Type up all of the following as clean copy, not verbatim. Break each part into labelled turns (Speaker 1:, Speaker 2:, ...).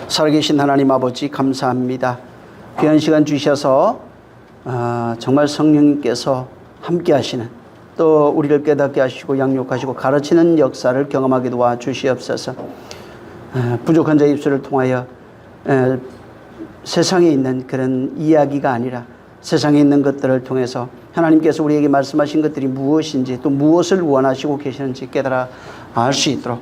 Speaker 1: 살아계신 하나님 아버지 감사합니다. 귀한 시간 주셔서 정말 성령님께서 함께 하시는, 또 우리를 깨닫게 하시고 양육하시고 가르치는 역사를 경험하게 도와주시옵소서. 부족한 자의 입술을 통하여 세상에 있는 그런 이야기가 아니라 세상에 있는 것들을 통해서 하나님께서 우리에게 말씀하신 것들이 무엇인지, 또 무엇을 원하시고 계시는지 깨달아 알 수 있도록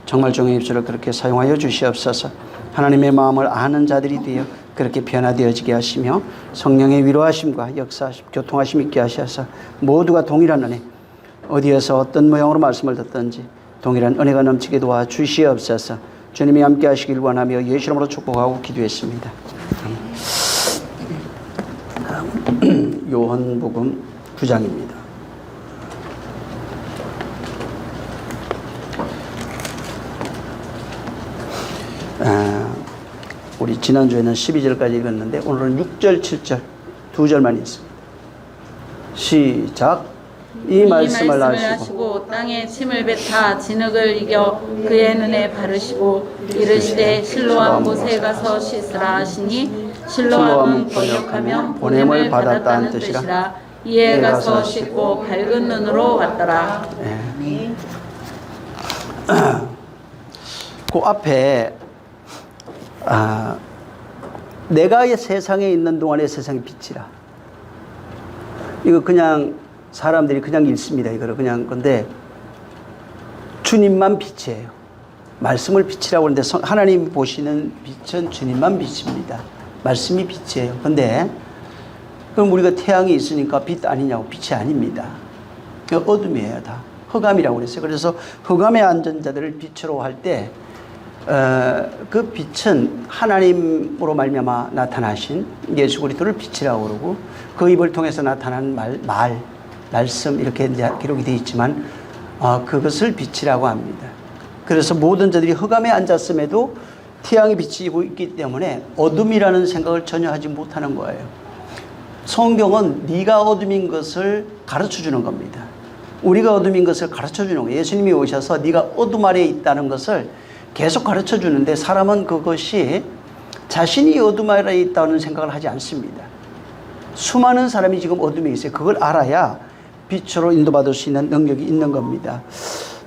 Speaker 1: 정말 종의 입술을 그렇게 사용하여 주시옵소서. 하나님의 마음을 아는 자들이 되어 그렇게 변화되어지게 하시며 성령의 위로하심과 역사하심, 교통하심 있게 하셔서 모두가 동일한 은혜, 어디에서 어떤 모양으로 말씀을 듣든지 동일한 은혜가 넘치게 도와주시옵소서. 주님이 함께 하시길 원하며 예수 이름으로 축복하고 기도했습니다. 요한복음 9장입니다. 우리 지난주에는 12절까지 읽었는데 오늘은 6절, 7절 두 절만 있습니다. 시작. 이 말씀을 하시고
Speaker 2: 땅에 침을 뱉아 진흙을 이겨 그의 눈에 바르시고 이르시되 실로암 못에 가서 씻으라 하시니 실로암은 번역하면 보냄을 받았다는 뜻이라. 이에 가서 씻고 밝은 눈으로 왔더라.
Speaker 1: 그 앞에 내가 세상에 있는 동안에 세상의 빛이라. 이거 그냥 사람들이 그냥 읽습니다. 이거를 그냥. 근데 주님만 빛이에요. 말씀을 빛이라고 하는데 하나님 보시는 빛은 주님만 빛입니다. 말씀이 빛이에요. 근데 그럼 우리가 태양이 있으니까 빛 아니냐고? 빛이 아닙니다. 어둠이에요. 다 흑암이라고 그랬어요. 그래서 흑암에 앉은 자들을 빛으로 할 때 그 빛은 하나님으로 말미암아 나타나신 예수 그리스도를 빛이라고 그러고, 그 입을 통해서 나타난 말씀 이렇게 기록이 되어 있지만 그것을 빛이라고 합니다. 그래서 모든 자들이 흑암에 앉았음에도 태양이 비치고 있기 때문에 어둠이라는 생각을 전혀 하지 못하는 거예요. 성경은 네가 어둠인 것을 가르쳐 주는 겁니다. 우리가 어둠인 것을 가르쳐 주는 거예요. 예수님이 오셔서 네가 어둠 아래에 있다는 것을 계속 가르쳐 주는데 사람은 그것이 자신이 어둠 아래에 있다는 생각을 하지 않습니다. 수많은 사람이 지금 어둠에 있어요. 그걸 알아야 빛으로 인도받을 수 있는 능력이 있는 겁니다.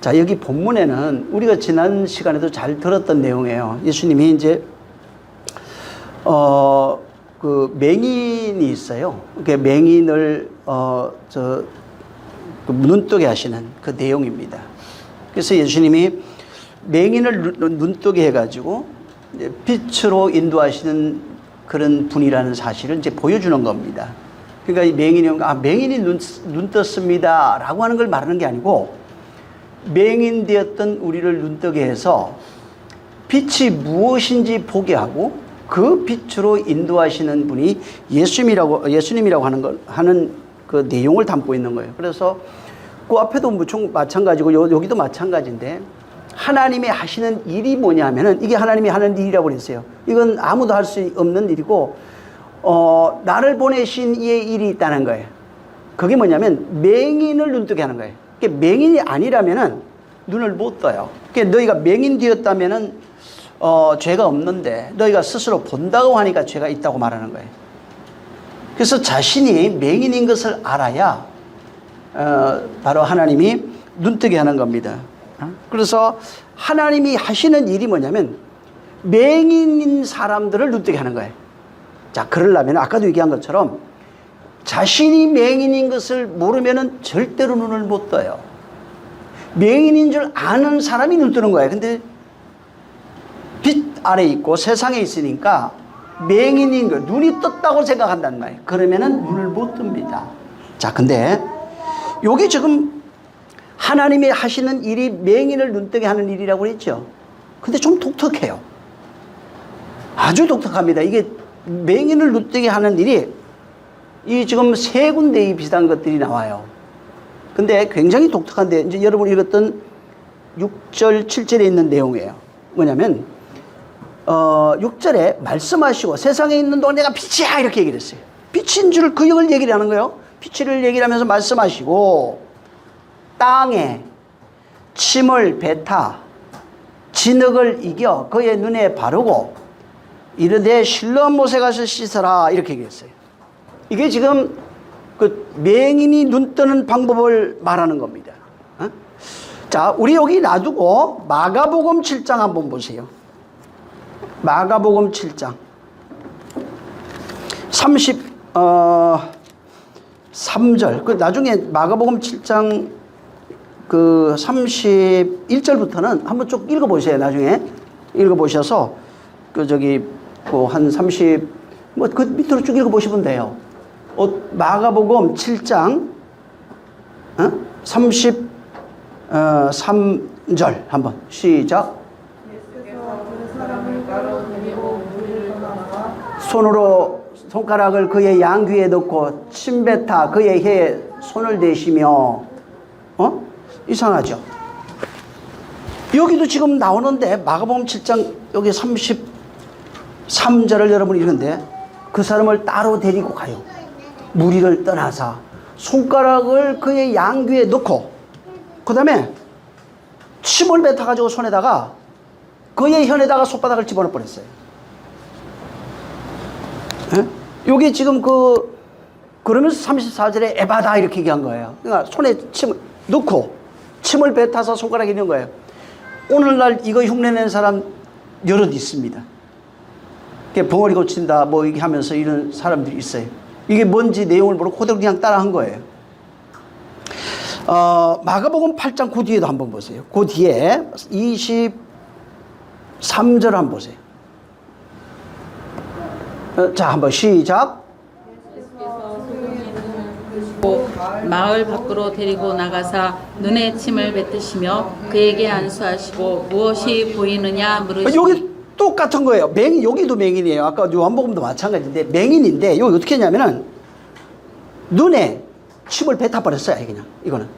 Speaker 1: 자, 여기 본문에는 우리가 지난 시간에도 잘 들었던 내용이에요. 예수님이 이제 그 맹인이 있어요. 그 맹인을 눈뜨게 하시는 그 내용입니다. 그래서 예수님이 맹인을 눈뜨게 해가지고 빛으로 인도하시는 그런 분이라는 사실을 이제 보여주는 겁니다. 그러니까 이 맹인이 눈 떴습니다 라고 하는 걸 말하는 게 아니고, 맹인 되었던 우리를 눈뜨게 해서 빛이 무엇인지 보게 하고 그 빛으로 인도하시는 분이 예수님이라고 하는 그 내용을 담고 있는 거예요. 그래서 그 앞에도 무척 마찬가지고 여기도 마찬가지인데, 하나님이 하시는 일이 뭐냐면은, 이게 하나님이 하는 일이라고 그랬어요. 이건 아무도 할 수 없는 일이고, 나를 보내신 이의 일이 있다는 거예요. 그게 뭐냐면 맹인을 눈뜨게 하는 거예요. 맹인이 아니라면은 눈을 못 떠요. 너희가 맹인 되었다면은 죄가 없는데 너희가 스스로 본다고 하니까 죄가 있다고 말하는 거예요. 그래서 자신이 맹인인 것을 알아야 바로 하나님이 눈뜨게 하는 겁니다. 그래서 하나님이 하시는 일이 뭐냐면 맹인인 사람들을 눈뜨게 하는 거예요. 자, 그러려면 아까도 얘기한 것처럼 자신이 맹인인 것을 모르면은 절대로 눈을 못 떠요. 맹인인 줄 아는 사람이 눈 뜨는 거예요. 근데 빛 아래 있고 세상에 있으니까 맹인인 거, 눈이 떴다고 생각한단 말이에요. 그러면은 눈을 못 뜹니다. 자, 근데 요게 지금 하나님이 하시는 일이 맹인을 눈뜨게 하는 일이라고 그랬죠. 근데 좀 독특해요. 아주 독특합니다. 이게 맹인을 눈뜨게 하는 일이 이 지금 세 군데의 비슷한 것들이 나와요. 근데 굉장히 독특한데, 이제 여러분 읽었던 6절, 7절에 있는 내용이에요. 뭐냐면 6절에 말씀하시고 세상에 있는 동안 내가 빛이야 이렇게 얘기를 했어요. 빛인 줄 그 역을 얘기를 하는 거예요. 빛을 얘기를 하면서 말씀하시고 땅에 침을 뱉아 진흙을 이겨 그의 눈에 바르고 이르되 실로암 못에 가서 씻어라 이렇게 얘기했어요. 이게 지금 그 맹인이 눈 뜨는 방법을 말하는 겁니다. 어? 자, 우리 여기 놔두고 마가복음 7장 한번 보세요. 마가복음 7장 33절. 그 나중에 마가복음 7장 그 31절부터는 한번 쭉 읽어보세요. 나중에 읽어보셔서 그 저기 뭐 한 30 뭐 그 밑으로 쭉 읽어보시면 돼요. 마가복음 7장 33절 한번 시작. 손으로 손가락을 그의 양귀에 넣고 침뱉어 그의 혀에 손을 대시며 이상하죠? 여기도 지금 나오는데 마가복음 7장 여기 33절을 여러분이 읽는데 그 사람을 따로 데리고 가요. 무리를 떠나서 손가락을 그의 양귀에 넣고 그 다음에 침을 뱉어가지고 손에다가 그의 혀에다가 손바닥을 집어넣어 버렸어요. 여기 지금 그러면서 34절에 에바다 이렇게 얘기한 거예요. 그러니까 손에 침을 넣고 침을 뱉어서 손가락에 있는 거예요. 오늘날 이거 흉내낸 사람 여럿 있습니다. 벙어리 고친다 뭐 이렇게 하면서 이런 사람들이 있어요. 이게 뭔지 내용을 모르고 그대로 그냥 따라한 거예요. 마가복음 8장 그 뒤에도 한번 보세요. 그 뒤에 23절 한번 보세요. 자, 한번 시작.
Speaker 2: 마을 밖으로 데리고 나가사 눈에 침을 뱉으시며 그에게 안수하시고 무엇이 보이느냐 물으시니
Speaker 1: 여기 똑같은 거예요. 여기도 맹인이에요. 아까 요한복음도 마찬가지인데 맹인인데 여기 어떻게 했냐면은 눈에 침을 뱉어버렸어요. 그냥 이거는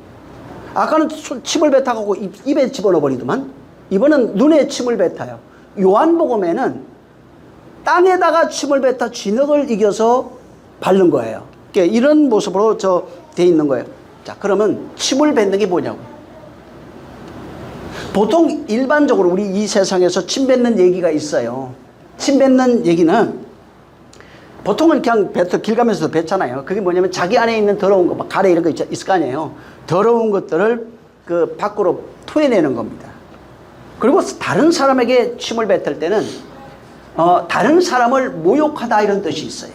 Speaker 1: 아까는 침을 뱉어가고 입에 집어넣어버리더만 이번은 눈에 침을 뱉어요. 요한복음에는 땅에다가 침을 뱉어 진흙을 이겨서 바른 거예요. 그러니까 이런 모습으로 돼 있는 거예요. 자, 그러면 침을 뱉는 게 뭐냐고. 보통 일반적으로 우리 이 세상에서 침 뱉는 얘기가 있어요. 침 뱉는 얘기는 보통은 그냥 길 가면서도 뱉잖아요. 그게 뭐냐면 자기 안에 있는 더러운 거, 막 가래 이런 거 있을 거 아니에요. 더러운 것들을 그 밖으로 토해내는 겁니다. 그리고 다른 사람에게 침을 뱉을 때는 다른 사람을 모욕하다 이런 뜻이 있어요.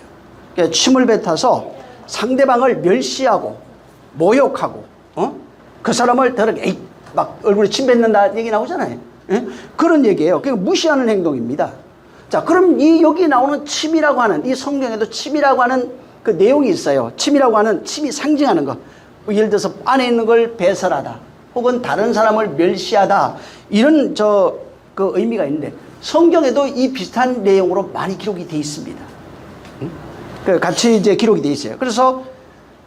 Speaker 1: 그러니까 침을 뱉어서 상대방을 멸시하고 모욕하고 그 사람을 더럽게 막 얼굴에 침 뱉는다 얘기 나오잖아요. 그런 얘기예요. 그러니까 무시하는 행동입니다. 자, 그럼 여기 나오는 침이라고 하는 이 성경에도 침이라고 하는 그 내용이 있어요. 침이라고 하는 침이 상징하는 거. 예를 들어서 안에 있는 걸 배설하다 혹은 다른 사람을 멸시하다 이런 그 의미가 있는데 성경에도 이 비슷한 내용으로 많이 기록이 되어 있습니다. 같이 이제 기록이 되어 있어요. 그래서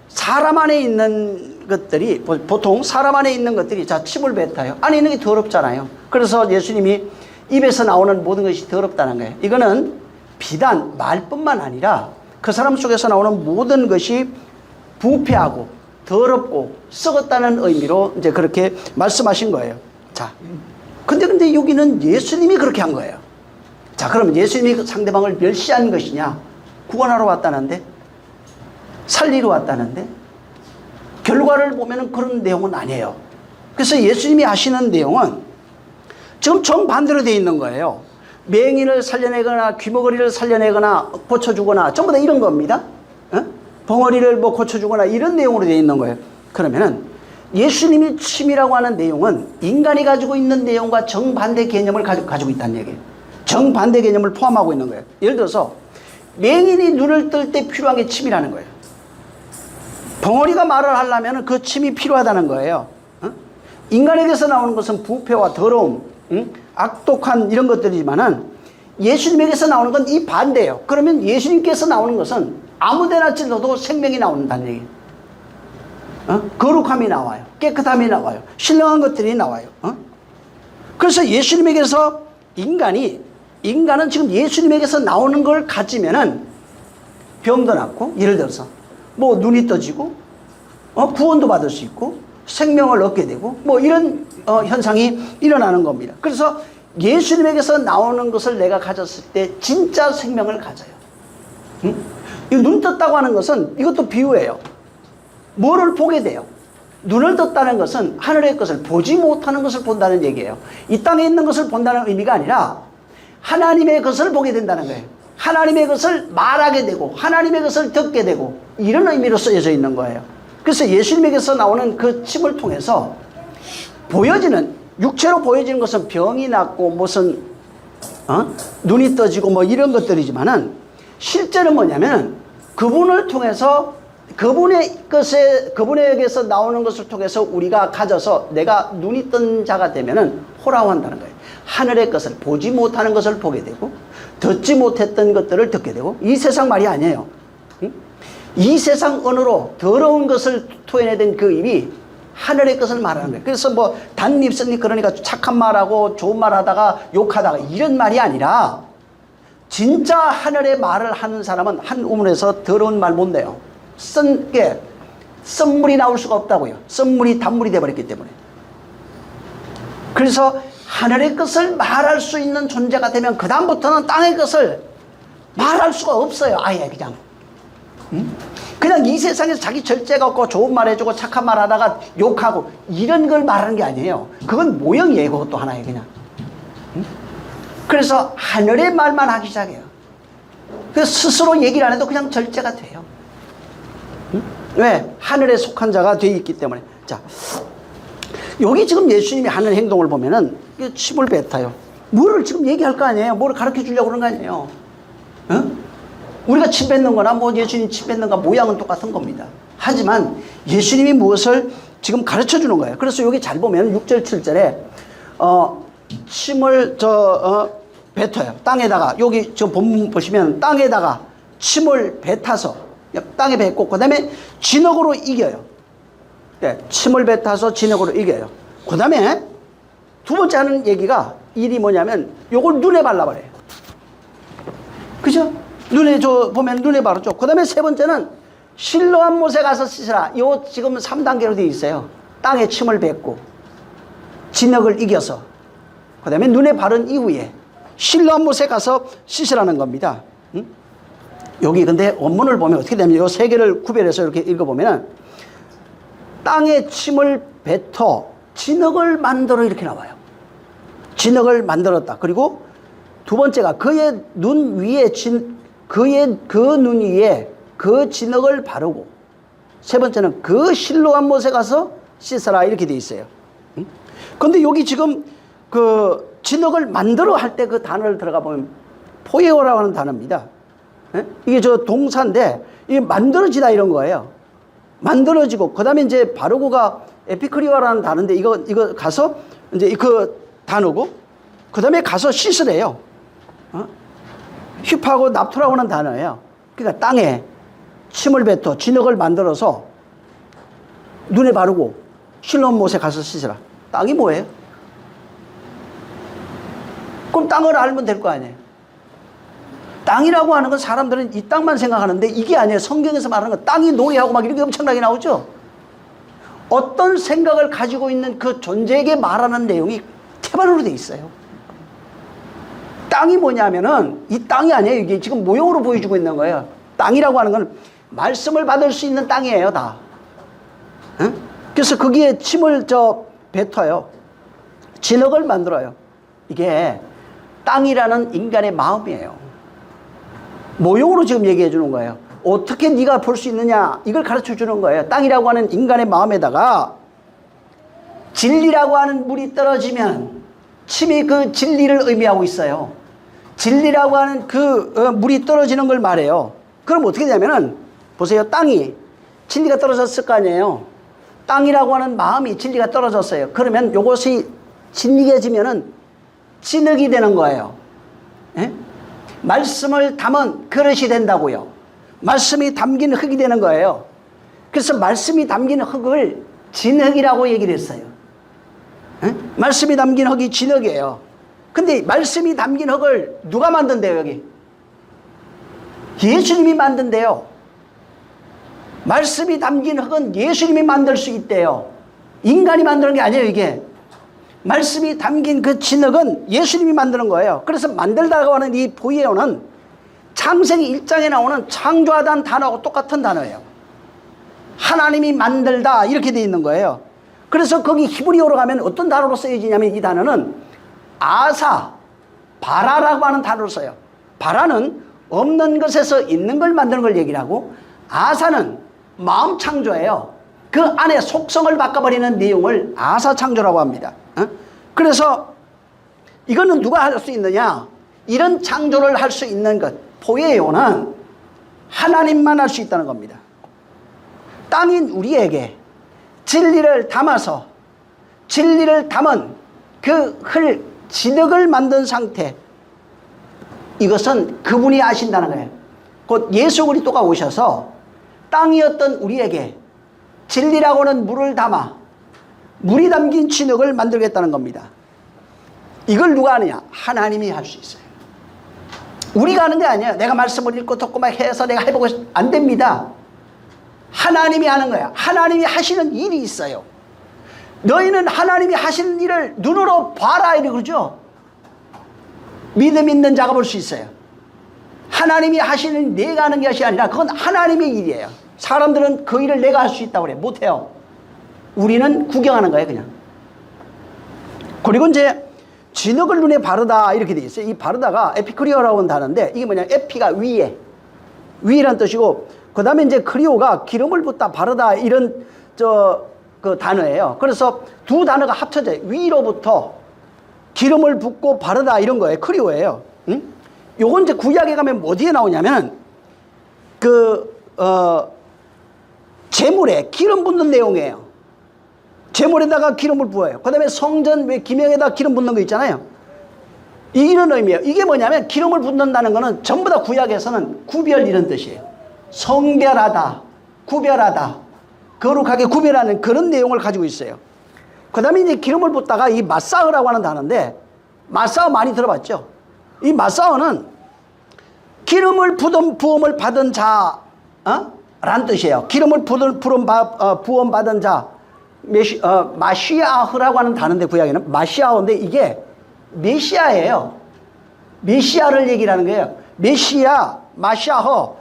Speaker 1: 사람 안에 있는 것들이 보통 사람 안에 있는 것들이 자 침을 뱉어요. 안에 있는 게 더럽잖아요. 그래서 예수님이 입에서 나오는 모든 것이 더럽다는 거예요. 이거는 비단 말뿐만 아니라 그 사람 속에서 나오는 모든 것이 부패하고 더럽고 썩었다는 의미로 이제 그렇게 말씀하신 거예요. 자, 근데 여기는 예수님이 그렇게 한 거예요. 자, 그럼 예수님이 상대방을 멸시한 것이냐? 구원하러 왔다는데? 살리러 왔다는데? 결과를 보면은 그런 내용은 아니에요. 그래서 예수님이 하시는 내용은 지금 정반대로 되어 있는 거예요. 맹인을 살려내거나 귀머거리를 살려내거나 고쳐주거나 전부 다 이런 겁니다. 벙어리를 뭐 고쳐주거나 이런 내용으로 되어 있는 거예요. 그러면은 예수님이 침이라고 하는 내용은 인간이 가지고 있는 내용과 정반대 개념을 가지고 있다는 얘기예요. 정반대 개념을 포함하고 있는 거예요. 예를 들어서 맹인이 눈을 뜰 때 필요한 게 침이라는 거예요. 벙어리가 말을 하려면 그 침이 필요하다는 거예요. 인간에게서 나오는 것은 부패와 더러움, 악독한 이런 것들이지만은 예수님에게서 나오는 건 이 반대예요. 그러면 예수님께서 나오는 것은 아무데나 찔러도 생명이 나온다는 얘기예요. 거룩함이 나와요. 깨끗함이 나와요. 신령한 것들이 나와요. 그래서 예수님에게서 인간은 지금 예수님에게서 나오는 걸 가지면은 병도 낫고, 예를 들어서 뭐 눈이 떠지고 구원도 받을 수 있고 생명을 얻게 되고 뭐 이런 현상이 일어나는 겁니다. 그래서 예수님에게서 나오는 것을 내가 가졌을 때 진짜 생명을 가져요. 응? 이 눈 떴다고 하는 것은 이것도 비유예요. 뭐를 보게 돼요? 눈을 떴다는 것은 하늘의 것을 보지 못하는 것을 본다는 얘기예요. 이 땅에 있는 것을 본다는 의미가 아니라 하나님의 것을 보게 된다는 거예요. 하나님의 것을 말하게 되고 하나님의 것을 듣게 되고 이런 의미로 쓰여져 있는 거예요. 그래서 예수님에게서 나오는 그 침을 통해서 보여지는, 육체로 보여지는 것은 병이 낫고 무슨 눈이 떠지고 뭐 이런 것들이지만은 실제는 뭐냐면 그분을 통해서 그분에게서 나오는 것을 통해서 우리가 가져서 내가 눈이 뜬 자가 되면은 호라한다는 거예요. 하늘의 것을 보지 못하는 것을 보게 되고 듣지 못했던 것들을 듣게 되고, 이 세상 말이 아니에요. 이 세상 언어로 더러운 것을 토해내던 그 입이 하늘의 것을 말하는 거예요. 그래서 뭐 단입선이 그러니까 착한 말하고 좋은 말 하다가 욕하다가 이런 말이 아니라 진짜 하늘의 말을 하는 사람은 한 우물에서 더러운 말 못 내요. 썬물이 나올 수가 없다고요. 썬물이 단물이 돼버렸기 때문에. 그래서 하늘의 것을 말할 수 있는 존재가 되면 그 다음부터는 땅의 것을 말할 수가 없어요. 아예 그냥. 그냥 이 세상에서 자기 절제가 없고 좋은 말 해주고 착한 말 하다가 욕하고 이런 걸 말하는 게 아니에요. 그건 모형이에요. 그것도 하나의 그냥. 그래서 하늘의 말만 하기 시작해요. 그래서 스스로 얘기를 안 해도 그냥 절제가 돼요. 왜? 하늘에 속한 자가 되어 있기 때문에. 자, 여기 지금 예수님이 하는 행동을 보면은 침을 뱉어요. 뭐를 지금 얘기할 거 아니에요. 뭐를 가르쳐 주려고 그런 거 아니에요. 우리가 침 뱉는 거나 뭐 예수님 침 뱉는 거 모양은 똑같은 겁니다. 하지만 예수님이 무엇을 지금 가르쳐 주는 거예요. 그래서 여기 잘 보면 6절 7절에 침을 뱉어요. 땅에다가, 여기 저 본문 보시면 땅에다가 침을 뱉어서 땅에 뱉고 그 다음에 진흙으로 이겨요. 네, 침을 뱉어서 진흙으로 이겨요. 그 다음에 두 번째 하는 얘기가 일이 뭐냐면 요걸 눈에 발라버려요. 그죠? 눈에 보면 눈에 바르죠. 그 다음에 세 번째는 실로암 못에 가서 씻으라. 요 지금 3단계로 되어 있어요. 땅에 침을 뱉고 진흙을 이겨서 그 다음에 눈에 바른 이후에 실로암 못에 가서 씻으라는 겁니다. 여기 근데 원문을 보면 어떻게 되냐면 요 세 개를 구별해서 이렇게 읽어보면 땅에 침을 뱉어 진흙을 만들어 이렇게 나와요. 진흙을 만들었다. 그리고 두 번째가 그의 눈 위에 그의 그 눈 위에 그 진흙을 바르고, 세 번째는 그 실로암 못에 가서 씻어라 이렇게 돼 있어요. 근데 여기 지금 그 진흙을 만들어 할 때 그 단어를 들어가 보면 포에오라고 하는 단어입니다. 이게 저 동사인데 이게 만들어지다 이런 거예요. 만들어지고 그 다음에 이제 바르고가 에피크리오라는 단어인데 이거 가서 이제 그 단어고 그 다음에 가서 씻으래요. 휘파고 납토라고 하는 단어예요. 그러니까 땅에 침을 뱉어 진흙을 만들어서 눈에 바르고 실로암 못에 가서 씻으라. 땅이 뭐예요? 그럼 땅을 알면 될 거 아니에요. 땅이라고 하는 건 사람들은 이 땅만 생각하는데 이게 아니에요. 성경에서 말하는 건 땅이 노래하고 막 이렇게 엄청나게 나오죠. 어떤 생각을 가지고 있는 그 존재에게 말하는 내용이 태반으로 돼 있어요. 땅이 뭐냐면은 이 땅이 아니에요. 이게 지금 모형으로 보여주고 있는 거예요. 땅이라고 하는 건 말씀을 받을 수 있는 땅이에요, 다. 응? 그래서 거기에 침을 뱉어요. 진흙을 만들어요. 이게 땅이라는 인간의 마음이에요. 모형으로 지금 얘기해 주는 거예요. 어떻게 네가 볼 수 있느냐 이걸 가르쳐 주는 거예요. 땅이라고 하는 인간의 마음에다가 진리라고 하는 물이 떨어지면 침이 그 진리를 의미하고 있어요. 진리라고 하는 그 물이 떨어지는 걸 말해요. 그럼 어떻게 되냐면은 보세요. 땅이 진리가 떨어졌을 거 아니에요. 땅이라고 하는 마음이 진리가 떨어졌어요. 그러면 요것이 진리해지면은 진흙이 되는 거예요. 예? 말씀을 담은 그릇이 된다고요. 말씀이 담긴 흙이 되는 거예요. 그래서 말씀이 담긴 흙을 진흙이라고 얘기를 했어요. 에? 말씀이 담긴 흙이 진흙이에요. 근데 말씀이 담긴 흙을 누가 만든대요, 여기? 예수님이 만든대요. 말씀이 담긴 흙은 예수님이 만들 수 있대요. 인간이 만드는 게 아니에요, 이게. 말씀이 담긴 그 진흙은 예수님이 만드는 거예요. 그래서 만들다가 하는 이 보이에오는 창세기 1장에 나오는 창조하다는 단어하고 똑같은 단어예요. 하나님이 만들다 이렇게 되어 있는 거예요. 그래서 거기 히브리어로 가면 어떤 단어로 쓰여지냐면 이 단어는 아사, 바라라고 하는 단어로 써요. 바라는 없는 것에서 있는 걸 만드는 걸 얘기를 하고, 아사는 마음 창조예요. 그 안에 속성을 바꿔버리는 내용을 아사 창조라고 합니다. 그래서 이거는 누가 할 수 있느냐? 이런 창조를 할 수 있는 것, 포에오는 하나님만 할 수 있다는 겁니다. 땅인 우리에게 진리를 담아서 진리를 담은 그 흙, 진흙을 만든 상태, 이것은 그분이 아신다는 거예요. 곧 예수 그리스도가 오셔서 땅이었던 우리에게 진리라고는 물을 담아 물이 담긴 진흙을 만들겠다는 겁니다. 이걸 누가 하느냐? 하나님이 할 수 있어요. 우리가 하는 게 아니에요. 내가 말씀을 읽고 듣고 막 해서 내가 해보고 안 됩니다. 하나님이 하는 거야. 하나님이 하시는 일이 있어요. 너희는 하나님이 하시는 일을 눈으로 봐라 이러고 그러죠. 믿음 있는 자가 볼 수 있어요. 하나님이 하시는 내가 하는 것이 아니라 그건 하나님의 일이에요. 사람들은 그 일을 내가 할 수 있다고 그래. 못해요. 우리는 구경하는 거예요 그냥. 그리고 이제 진흙을 눈에 바르다 이렇게 돼 있어요. 이 바르다가 에피크리오라고 하는 단어인데, 이게 뭐냐, 에피가 위에, 위라는 뜻이고, 그 다음에 이제 크리오가 기름을 붓다 바르다 이런 그 단어예요. 그래서 두 단어가 합쳐져요. 위로부터 기름을 붓고 바르다 이런 거예요. 크리오예요. 응? 요건 이제 구약에 가면 어디에 나오냐면 제물에 기름 붓는 내용이에요. 제물에다가 기름을 부어요. 그 다음에 성전 왜 기명에다 기름 붓는 거 있잖아요. 이런 의미예요. 이게 뭐냐면 기름을 붓는다는 거는 전부 다 구약에서는 구별 이런 뜻이에요. 성별하다, 구별하다, 거룩하게 구별하는 그런 내용을 가지고 있어요. 그 다음에 이제 기름을 붓다가 이 마사흐라고 하는 단어인데, 마사흐 많이 들어봤죠? 이 마사흐는 기름을 부음을 받은 자, 라는 뜻이에요. 기름을 부음 받은 자, 마시아흐라고 하는 단어인데, 구약에는 마시아흐인데 이게 메시아예요. 메시아를 얘기를 하는 거예요. 메시아, 마시아흐,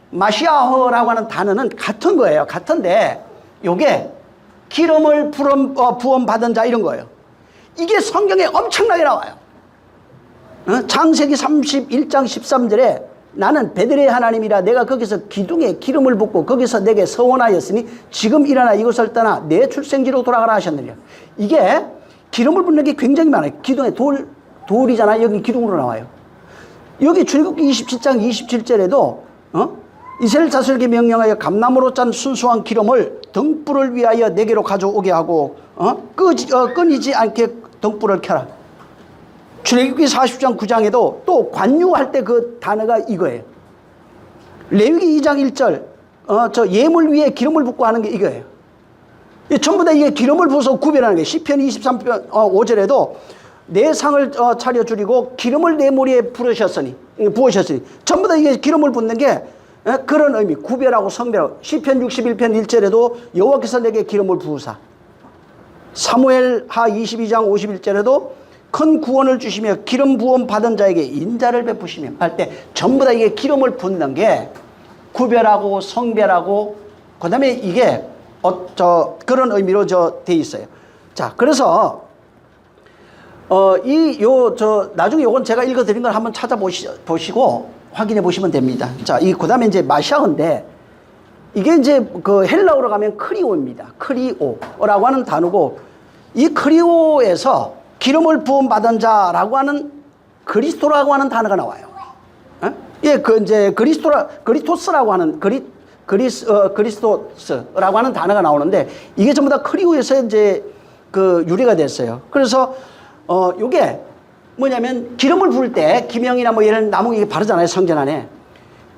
Speaker 1: 마시아흐라고 하는 단어는 같은 거예요. 같은데 요게 기름을 부음 받은 자 이런 거예요. 이게 성경에 엄청나게 나와요. 창세기 31장 13절에 나는 베들의 하나님이라 내가 거기서 기둥에 기름을 붓고 거기서 내게 서원하였으니 지금 일어나 이곳을 떠나 내 출생지로 돌아가라 하셨느니라. 이게 기름을 붓는 게 굉장히 많아요. 기둥에 돌이잖아요. 여기 기둥으로 나와요. 여기 출애굽기 27장 27절에도 이스라엘 자손에게 명령하여 감나무로 짠 순수한 기름을 등불을 위하여 내게로 가져오게 하고 끊이지 않게 등불을 켜라. 출애굽기 40장 9장에도 또 관유할 때 그 단어가 이거예요. 레위기 2장 1절 저 예물 위에 기름을 붓고 하는 게 이거예요. 전부 다 이게 기름을 부어서 구별하는 거예요. 시편 23편 5절에도 내 상을 차려 줄이고 기름을 내 머리에 부으셨으니 전부 다 이게 기름을 붓는 게 그런 의미, 구별하고 성별하고. 시편 61편 1절에도 여호와께서 내게 기름을 부으사. 사무엘하 22장 51절에도 큰 구원을 주시며 기름 부음 받은 자에게 인자를 베푸시며 할 때 전부 다 이게 기름을 붓는 게 구별하고 성별하고 그 다음에 이게 그런 의미로 돼 있어요. 자, 그래서 나중에 요건 제가 읽어드린 걸 한번 찾아보시고 확인해 보시면 됩니다. 자, 그 다음에 이제 마샤흐인데, 이게 이제 그 헬라어로 가면 크리오입니다. 크리오라고 하는 단어고, 이 크리오에서 기름을 부음 받은 자라고 하는 그리스도라고 하는 단어가 나와요. 예, 이제 그리스토스라고 하는 그리스토스라고 하는 단어가 나오는데, 이게 전부 다 크리오에서 이제 그 유래가 됐어요. 그래서 요게 뭐냐면 기름을 부을 때 기명이나 뭐 이런 나무 이게 바르잖아요. 성전 안에.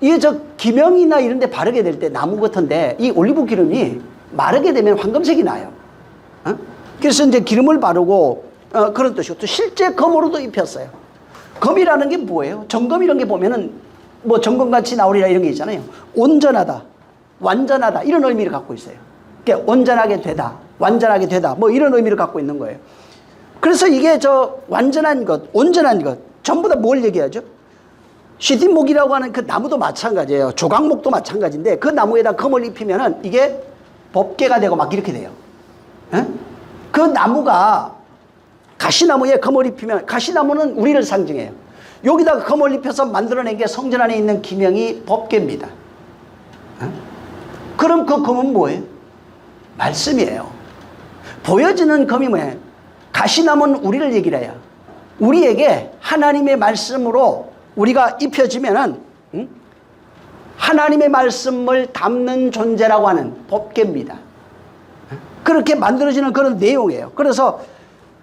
Speaker 1: 이게 기명이나 이런 데 바르게 될 때 나무 같은데 이 올리브 기름이 마르게 되면 황금색이 나요. 그래서 이제 기름을 바르고 그런 뜻이고, 또 실제 검으로도 입혔어요. 검이라는 게 뭐예요? 점검 이런 게 보면은 뭐 점검같이 나오리라 이런 게 있잖아요. 온전하다, 완전하다 이런 의미를 갖고 있어요. 그러니까 온전하게 되다, 완전하게 되다 뭐 이런 의미를 갖고 있는 거예요. 그래서 이게 저 완전한 것, 온전한 것, 전부 다 뭘 얘기하죠? 시딘목이라고 하는 그 나무도 마찬가지예요. 조각목도 마찬가지인데 그 나무에다 금을 입히면은 이게 법궤가 되고 막 이렇게 돼요. 에? 그 나무가 가시나무에 금을 입히면, 가시나무는 우리를 상징해요. 여기다가 금을 입혀서 만들어낸 게 성전 안에 있는 기명이 법궤입니다. 에? 그럼 그 금은 뭐예요? 말씀이에요. 보여지는 금이 뭐예요? 가시나무는 우리를 얘기를 해요. 우리에게 하나님의 말씀으로 우리가 입혀지면은 하나님의 말씀을 담는 존재라고 하는 법궤입니다. 그렇게 만들어지는 그런 내용이에요. 그래서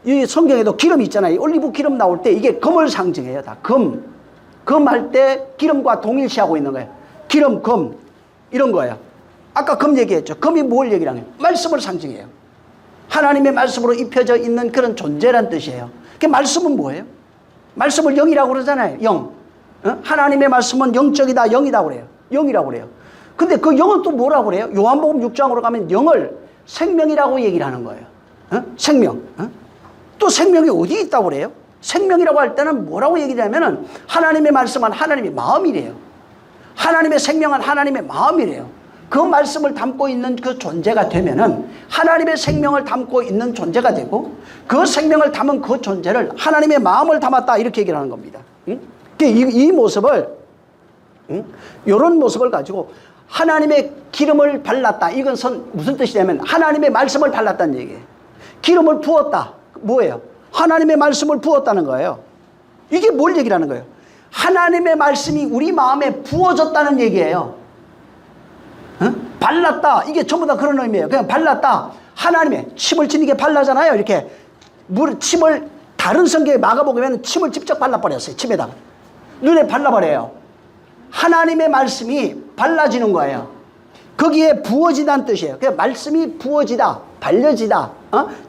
Speaker 1: 이 성경에도 기름 있잖아요. 올리브 기름 나올 때 이게 금을 상징해요. 다 금. 금 할 때 기름과 동일시하고 있는 거예요. 기름, 금 이런 거예요. 아까 금 얘기했죠. 금이 뭘 얘기를 해요? 말씀을 상징해요. 하나님의 말씀으로 입혀져 있는 그런 존재란 뜻이에요. 그 말씀은 뭐예요? 말씀을 영이라고 그러잖아요. 영. 하나님의 말씀은 영적이다, 영이다 그래요. 영이라고 그래요. 근데 그 영은 또 뭐라고 그래요? 요한복음 6장으로 가면 영을 생명이라고 얘기를 하는 거예요. 생명. 또 생명이 어디 있다고 그래요? 생명이라고 할 때는 뭐라고 얘기를 하면은 하나님의 말씀은 하나님의 마음이래요. 하나님의 생명은 하나님의 마음이래요. 그 말씀을 담고 있는 그 존재가 되면은 하나님의 생명을 담고 있는 존재가 되고 그 생명을 담은 그 존재를 하나님의 마음을 담았다 이렇게 얘기를 하는 겁니다. 이 모습을 이런 모습을 가지고 하나님의 기름을 발랐다. 이건 무슨 뜻이냐면 하나님의 말씀을 발랐다는 얘기예요. 기름을 부었다. 뭐예요? 하나님의 말씀을 부었다는 거예요. 이게 뭘 얘기를 하는 거예요? 하나님의 말씀이 우리 마음에 부어졌다는 얘기예요. 발랐다. 이게 전부 다 그런 의미예요. 그냥 발랐다. 하나님의 침을 지니게 발라잖아요. 이렇게 침을 다른 성경에 마가복음에는 침을 직접 발라버렸어요. 침에다가 눈에 발라버려요. 하나님의 말씀이 발라지는 거예요. 거기에 부어지다는 뜻이에요. 그냥 말씀이 부어지다, 발려지다,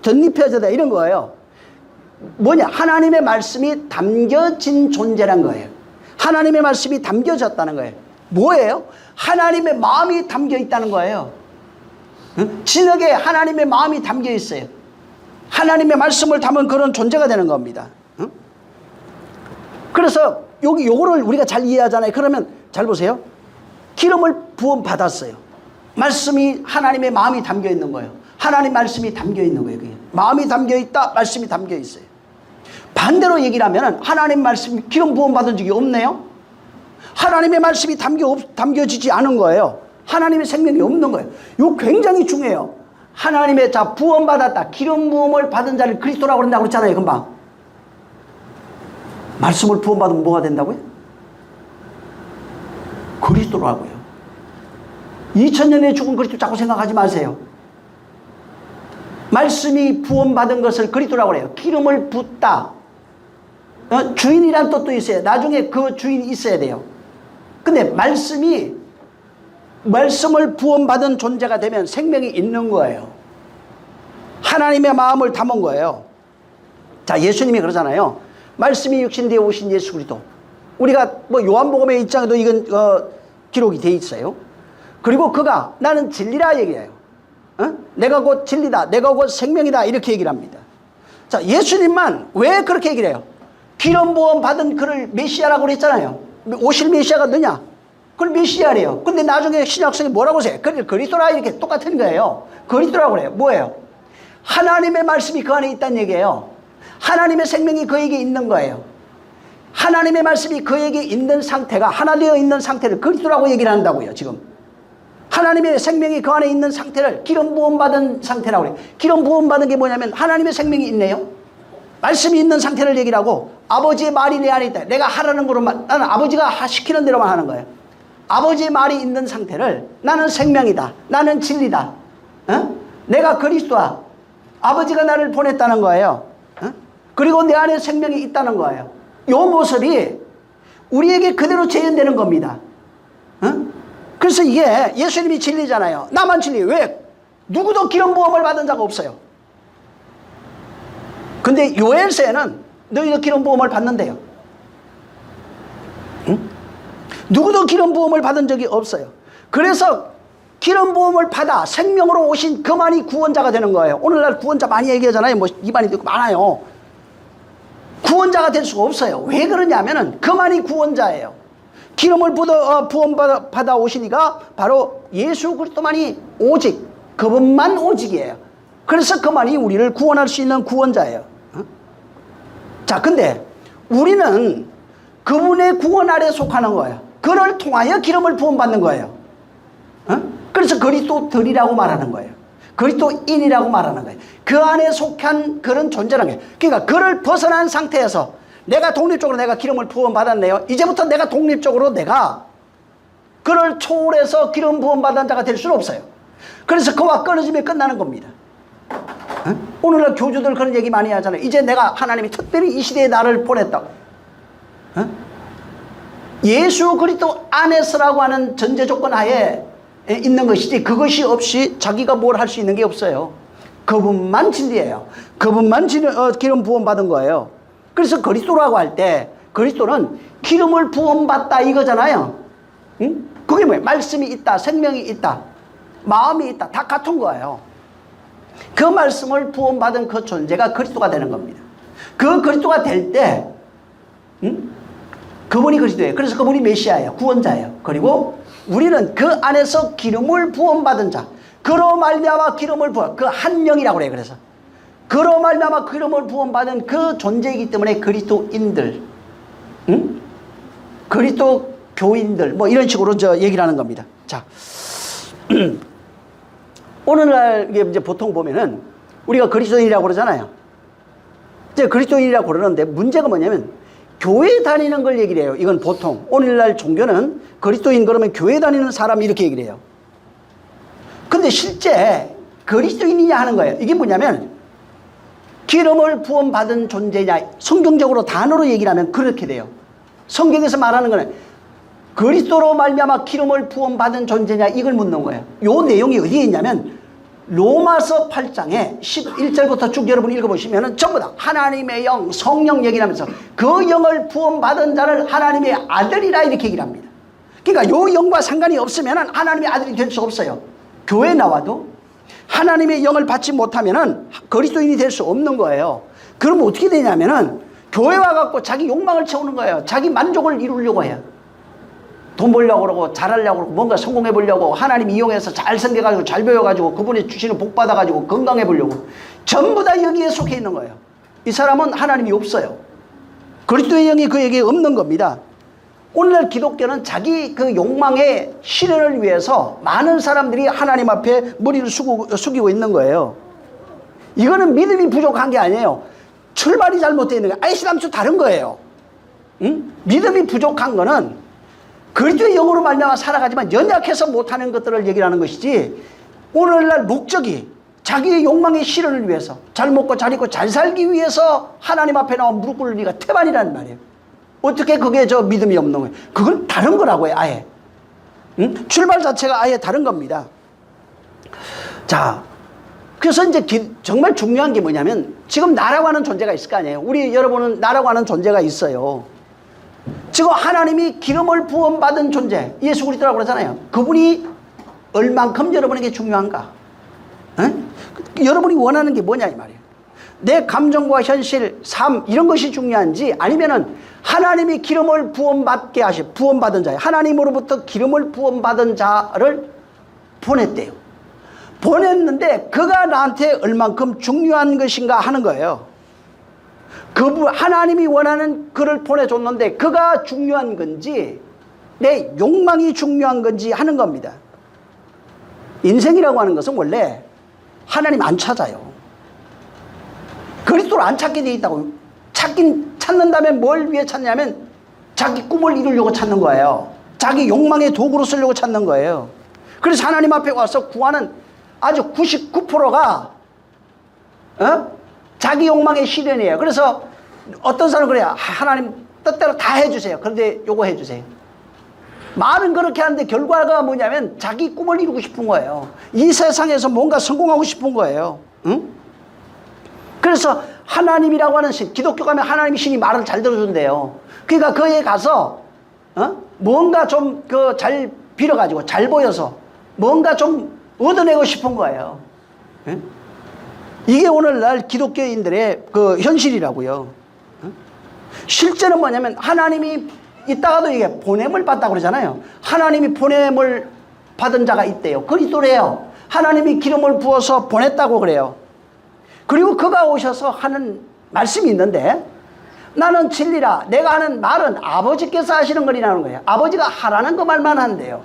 Speaker 1: 덧입혀지다 이런 거예요. 뭐냐? 하나님의 말씀이 담겨진 존재란 거예요. 하나님의 말씀이 담겨졌다는 거예요. 뭐예요? 하나님의 마음이 담겨 있다는 거예요. 진흙에 하나님의 마음이 담겨 있어요. 하나님의 말씀을 담은 그런 존재가 되는 겁니다. 그래서 요거를 우리가 잘 이해하잖아요. 그러면 잘 보세요. 기름을 부음 받았어요. 말씀이 하나님의 마음이 담겨 있는 거예요. 하나님 말씀이 담겨 있는 거예요. 그게. 마음이 담겨 있다, 말씀이 담겨 있어요. 반대로 얘기를 하면 하나님 말씀이 기름 부음 받은 적이 없네요. 하나님의 말씀이 담겨지지 않은 거예요. 하나님의 생명이 없는 거예요. 이거 굉장히 중요해요. 하나님의 부음 받았다. 기름 부음을 받은 자를 그리스도라고 그런다고 그랬잖아요. 금방. 말씀을 부음 받으면 뭐가 된다고요? 그리스도라고요. 2000년에 죽은 그리스도 자꾸 생각하지 마세요. 말씀이 부음 받은 것을 그리스도라고 그래요. 기름을 붓다. 주인이란 뜻도 있어요. 나중에 그 주인이 있어야 돼요. 근데 말씀을 부음받은 존재가 되면 생명이 있는 거예요. 하나님의 마음을 담은 거예요. 자, 예수님이 그러잖아요. 말씀이 육신되어 오신 예수 그리스도. 우리가 요한복음의 1장에도 이건 기록이 돼 있어요. 그리고 그가 나는 진리라 얘기해요. 내가 곧 진리다. 내가 곧 생명이다. 이렇게 얘기를 합니다. 자, 예수님만 왜 그렇게 얘기를 해요? 기름 부음 받은 그를 메시아라고 그랬잖아요. 오실 메시아가 누냐? 그걸 메시아래요. 근데 나중에 신약성이 뭐라고 해요? 그리스도라 이렇게 똑같은 거예요. 그리스도라고 그래요. 뭐예요? 하나님의 말씀이 그 안에 있다는 얘기예요. 하나님의 생명이 그에게 있는 거예요. 하나님의 말씀이 그에게 있는 상태가 하나 되어 있는 상태를 그리스도라고 얘기를 한다고요. 지금 하나님의 생명이 그 안에 있는 상태를 기름 부음 받은 상태라고 그래요. 기름 부음 받은 게 뭐냐면 하나님의 생명이 있네요. 말씀이 있는 상태를 얘기를 하고 아버지의 말이 내 안에 있다. 내가 하라는 거로만, 나는 아버지가 시키는 대로만 하는 거예요. 아버지의 말이 있는 상태를 나는 생명이다. 나는 진리다. 내가 그리스도야. 아버지가 나를 보냈다는 거예요. 그리고 내 안에 생명이 있다는 거예요. 이 모습이 우리에게 그대로 재현되는 겁니다. 그래서 이게 예수님이 진리잖아요. 나만 진리. 왜? 누구도 기름 부음을 받은 자가 없어요. 근데 요엘서에는 너희도 기름 부음을 받는데요. 누구도 기름 부음을 받은 적이 없어요. 그래서 기름 부음을 받아 생명으로 오신 그만이 구원자가 되는 거예요. 오늘날 구원자 많이 얘기하잖아요. 이반이도 있고 많아요. 구원자가 될 수가 없어요. 왜 그러냐면은 그만이 구원자예요. 기름을 부음받아 오시니까 바로 예수 그리스도만이 오직, 그분만 오직이에요. 그래서 그만이 우리를 구원할 수 있는 구원자예요. 자, 근데 우리는 그분의 구원 아래 속하는 거예요. 그를 통하여 기름을 부음받는 거예요. 그래서 그리스도들이라고 말하는 거예요. 그리스도인이라고 말하는 거예요. 그 안에 속한 그런 존재라는 거예요. 그러니까 그를 벗어난 상태에서 내가 독립적으로 내가 기름을 부음받았네요. 이제부터 내가 독립적으로 내가 그를 초월해서 기름 부음받은 자가 될 수는 없어요. 그래서 그와 끊어짐이 끝나는 겁니다. 오늘날 교주들 그런 얘기 많이 하잖아요. 이제 내가 하나님이 특별히 이 시대에 나를 보냈다고. 예수 그리스도 안에서라고 하는 전제 조건 하에 있는 것이지, 그것이 없이 자기가 뭘 할 수 있는 게 없어요. 그분만 진리예요. 그분만 기름 부음 받은 거예요. 그래서 그리스도라고 할 때 그리스도는 기름을 부음 받다 이거잖아요. 응? 그게 뭐예요? 말씀이 있다, 생명이 있다, 마음이 있다, 다 같은 거예요. 그 말씀을 부음 받은 그 존재가 그리스도가 되는 겁니다. 그 그리스도가 될 때, 그분이 그리스도예요. 그래서 그분이 메시아예요. 구원자예요. 그리고 우리는 그 안에서 기름을 부음받은 자, 그로 말미암아 기름을 부어, 그 한 영이라고 그래요. 그래서 그로 말미암아 기름을 부음받은 그 존재이기 때문에 그리스도인들, 그리스도 교인들, 뭐 이런 식으로 얘기를 하는 겁니다. 자, 오늘날 이제 보통 보면은 우리가 그리스도인이라고 그러잖아요. 이제 그리스도인이라고 그러는데 문제가 뭐냐면 교회 다니는 걸 얘기를 해요. 이건 보통 오늘날 종교는 그리스도인 그러면 교회 다니는 사람 이렇게 얘기를 해요. 근데 실제 그리스도인이냐 하는 거예요. 이게 뭐냐면 기름을 부음받은 존재냐, 성경적으로 단어로 얘기를 하면 그렇게 돼요. 성경에서 말하는 거는 그리스도로 말미암아 기름을 부음받은 존재냐 이걸 묻는 거예요. 요 내용이 어디에 있냐면 로마서 8장에 11절부터 쭉 여러분 읽어보시면 전부 다 하나님의 영, 성령 얘기를 하면서 그 영을 부음받은 자를 하나님의 아들이라 이렇게 얘기를 합니다. 그러니까 요 영과 상관이 없으면 하나님의 아들이 될 수 없어요. 교회 나와도 하나님의 영을 받지 못하면 그리스도인이 될 수 없는 거예요. 그러면 어떻게 되냐면은 교회 와갖고 자기 욕망을 채우는 거예요. 자기 만족을 이루려고 해요. 돈 벌려고 그러고 잘하려고 그러고 뭔가 성공해 보려고 하나님 이용해서 잘 생겨가지고 잘 배워가지고 그분이 주시는 복 받아가지고 건강해 보려고 전부 다 여기에 속해 있는 거예요. 이 사람은 하나님이 없어요. 그리스도의 영이 그에게 없는 겁니다. 오늘날 기독교는 자기 그 욕망의 실현을 위해서 많은 사람들이 하나님 앞에 머리를 숙이고 있는 거예요. 이거는 믿음이 부족한 게 아니에요. 출발이 잘못되어 있는 거예요. 아이스람수 다른 거예요. 응? 믿음이 부족한 거는 그리스도의 영으로 말미암아 살아가지만 연약해서 못하는 것들을 얘기하는 것이지, 오늘날 목적이 자기의 욕망의 실현을 위해서 잘 먹고 잘 입고 잘 살기 위해서 하나님 앞에 나와 무릎 꿇을 리가 태반이라는 말이에요. 어떻게 그게 믿음이 없는 거예요? 그건 다른 거라고요, 아예. 응? 출발 자체가 아예 다른 겁니다. 자, 그래서 이제 정말 중요한 게 뭐냐면 지금 나라고 하는 존재가 있을 거 아니에요. 우리 여러분은 나라고 하는 존재가 있어요. 지금 하나님이 기름을 부음받은 존재, 예수 그리스도라고 그러잖아요. 그분이 얼만큼 여러분에게 중요한가? 여러분이 원하는 게 뭐냐 이 말이에요. 내 감정과 현실, 삶 이런 것이 중요한지, 아니면은 하나님이 기름을 부음받게 하시, 부음받은 자예요. 하나님으로부터 기름을 부음받은 자를 보냈대요. 보냈는데 그가 나한테 얼만큼 중요한 것인가 하는 거예요. 하나님이 원하는 그를 보내줬는데 그가 중요한 건지 내 욕망이 중요한 건지 하는 겁니다. 인생이라고 하는 것은 원래 하나님 안 찾아요. 그리스도를 안 찾게 돼 있다고. 찾는다면 뭘 위해 찾냐면 자기 꿈을 이루려고 찾는 거예요. 자기 욕망의 도구로 쓰려고 찾는 거예요. 그래서 하나님 앞에 와서 구하는 아주 99%가 자기 욕망의 실현이에요. 그래서 어떤 사람은 그래요. 하나님 뜻대로 다 해주세요. 그런데 요거 해주세요. 말은 그렇게 하는데 결과가 뭐냐면 자기 꿈을 이루고 싶은 거예요. 이 세상에서 뭔가 성공하고 싶은 거예요. 응? 그래서 하나님이라고 하는 신, 기독교 가면 하나님 신이 말을 잘 들어준대요. 그러니까 거기에 가서 뭔가 좀 잘 빌어가지고 잘 보여서 뭔가 좀 얻어내고 싶은 거예요. 응? 이게 오늘날 기독교인들의 그 현실이라고요. 실제는 뭐냐면 하나님이 이따가도 이게 보냄을 받다고 그러잖아요. 하나님이 보냄을 받은 자가 있대요. 그리스도래요. 하나님이 기름을 부어서 보냈다고 그래요. 그리고 그가 오셔서 하는 말씀이 있는데, 나는 진리라. 내가 하는 말은 아버지께서 하시는 거리라는 거예요. 아버지가 하라는 그 말만 한대요.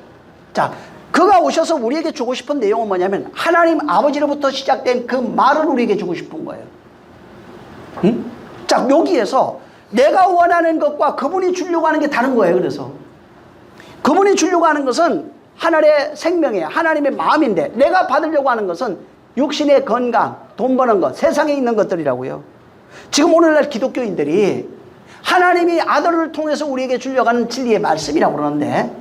Speaker 1: 자, 그가 오셔서 우리에게 주고 싶은 내용은 뭐냐면 하나님 아버지로부터 시작된 그 말을 우리에게 주고 싶은 거예요. 응? 자, 여기에서 내가 원하는 것과 그분이 주려고 하는 게 다른 거예요. 그래서 그분이 주려고 하는 것은 하늘의 생명이에요. 하나님의 마음인데, 내가 받으려고 하는 것은 육신의 건강, 돈 버는 것, 세상에 있는 것들이라고요. 지금 오늘날 기독교인들이 하나님이 아들을 통해서 우리에게 주려고 하는 진리의 말씀이라고 그러는데,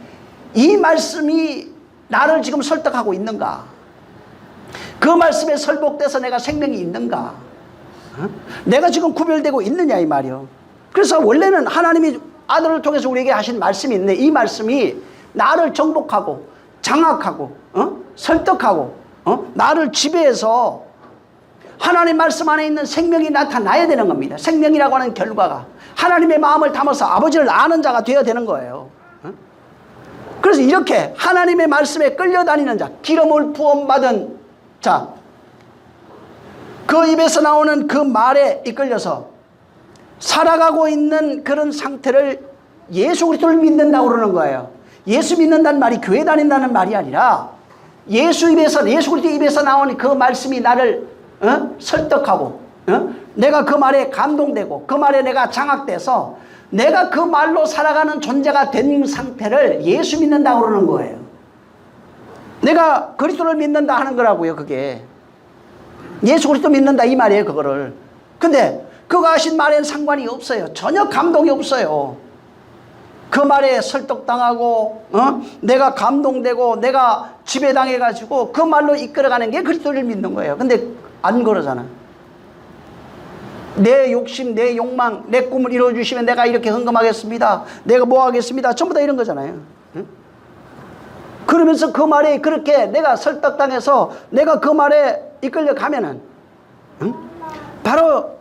Speaker 1: 이 말씀이 나를 지금 설득하고 있는가? 그 말씀에 설복돼서 내가 생명이 있는가? 내가 지금 구별되고 있느냐 이 말이요. 그래서 원래는 하나님이 아들을 통해서 우리에게 하신 말씀이 있는데, 이 말씀이 나를 정복하고 장악하고 설득하고 나를 지배해서 하나님 말씀 안에 있는 생명이 나타나야 되는 겁니다. 생명이라고 하는 결과가 하나님의 마음을 담아서 아버지를 아는 자가 되어야 되는 거예요. 그래서 이렇게 하나님의 말씀에 끌려다니는 자, 기름을 부음받은 자, 그 입에서 나오는 그 말에 이끌려서 살아가고 있는 그런 상태를 예수 그리스도를 믿는다고 그러는 거예요. 예수 믿는다는 말이 교회 다닌다는 말이 아니라 예수 그리스도 입에서 나오는 그 말씀이 나를 설득하고 내가 그 말에 감동되고 그 말에 내가 장악돼서 내가 그 말로 살아가는 존재가 된 상태를 예수 믿는다고 그러는 거예요. 내가 그리스도를 믿는다 하는 거라고요. 그게 예수 그리스도 믿는다 이 말이에요. 그거를. 근데 그가 하신 말에는 상관이 없어요. 전혀 감동이 없어요. 그 말에 설득당하고 내가 감동되고 내가 지배당해가지고 그 말로 이끌어가는 게 그리스도를 믿는 거예요. 근데 안 그러잖아. 내 욕심, 내 욕망, 내 꿈을 이루어주시면 내가 이렇게 헌금하겠습니다. 내가 뭐 하겠습니다. 전부 다 이런 거잖아요. 그러면서 그 말에 그렇게 내가 설득당해서 내가 그 말에 이끌려 가면은 바로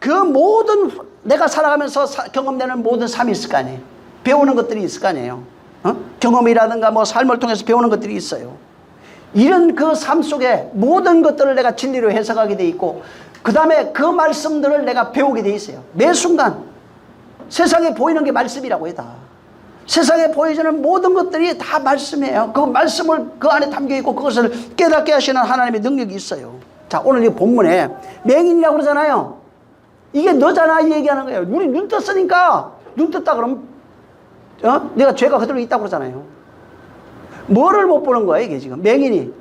Speaker 1: 그 모든 내가 살아가면서 경험되는 모든 삶이 있을 거 아니에요. 배우는 것들이 있을 거 아니에요. 경험이라든가 뭐 삶을 통해서 배우는 것들이 있어요. 이런 그 삶 속에 모든 것들을 내가 진리로 해석하게 돼 있고, 그 다음에 그 말씀들을 내가 배우게 돼 있어요. 매 순간 세상에 보이는 게 말씀이라고 해요. 다 세상에 보여지는 모든 것들이 다 말씀이에요. 그 말씀을 그 안에 담겨 있고 그것을 깨닫게 하시는 하나님의 능력이 있어요. 자, 오늘 이 본문에 맹인이라고 그러잖아요. 이게 너잖아 이 얘기하는 거예요. 우리 눈 떴으니까, 눈 떴다 그러면 내가 죄가 그대로 있다고 그러잖아요. 뭐를 못 보는 거야 이게 지금? 맹인이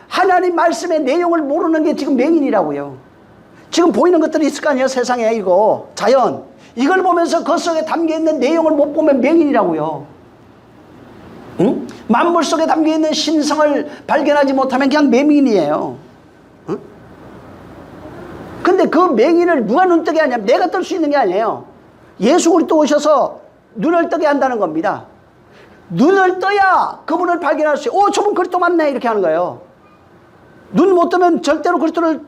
Speaker 1: 하나님 말씀의 내용을 모르는 게 지금 맹인이라고요. 지금 보이는 것들이 있을 거 아니에요. 세상에 이거 자연, 이걸 보면서 그 속에 담겨있는 내용을 못 보면 맹인이라고요. 응? 만물 속에 담겨있는 신성을 발견하지 못하면 그냥 맹인이에요. 응? 근데 그 맹인을 누가 눈뜨게 하냐면 내가 뜰 수 있는 게 아니에요. 예수 그리스도 오셔서 눈을 뜨게 한다는 겁니다. 눈을 떠야 그분을 발견할 수 있어요. 저분 그리스도 맞네 이렇게 하는 거예요. 눈 못 뜨면 절대로 그리스도를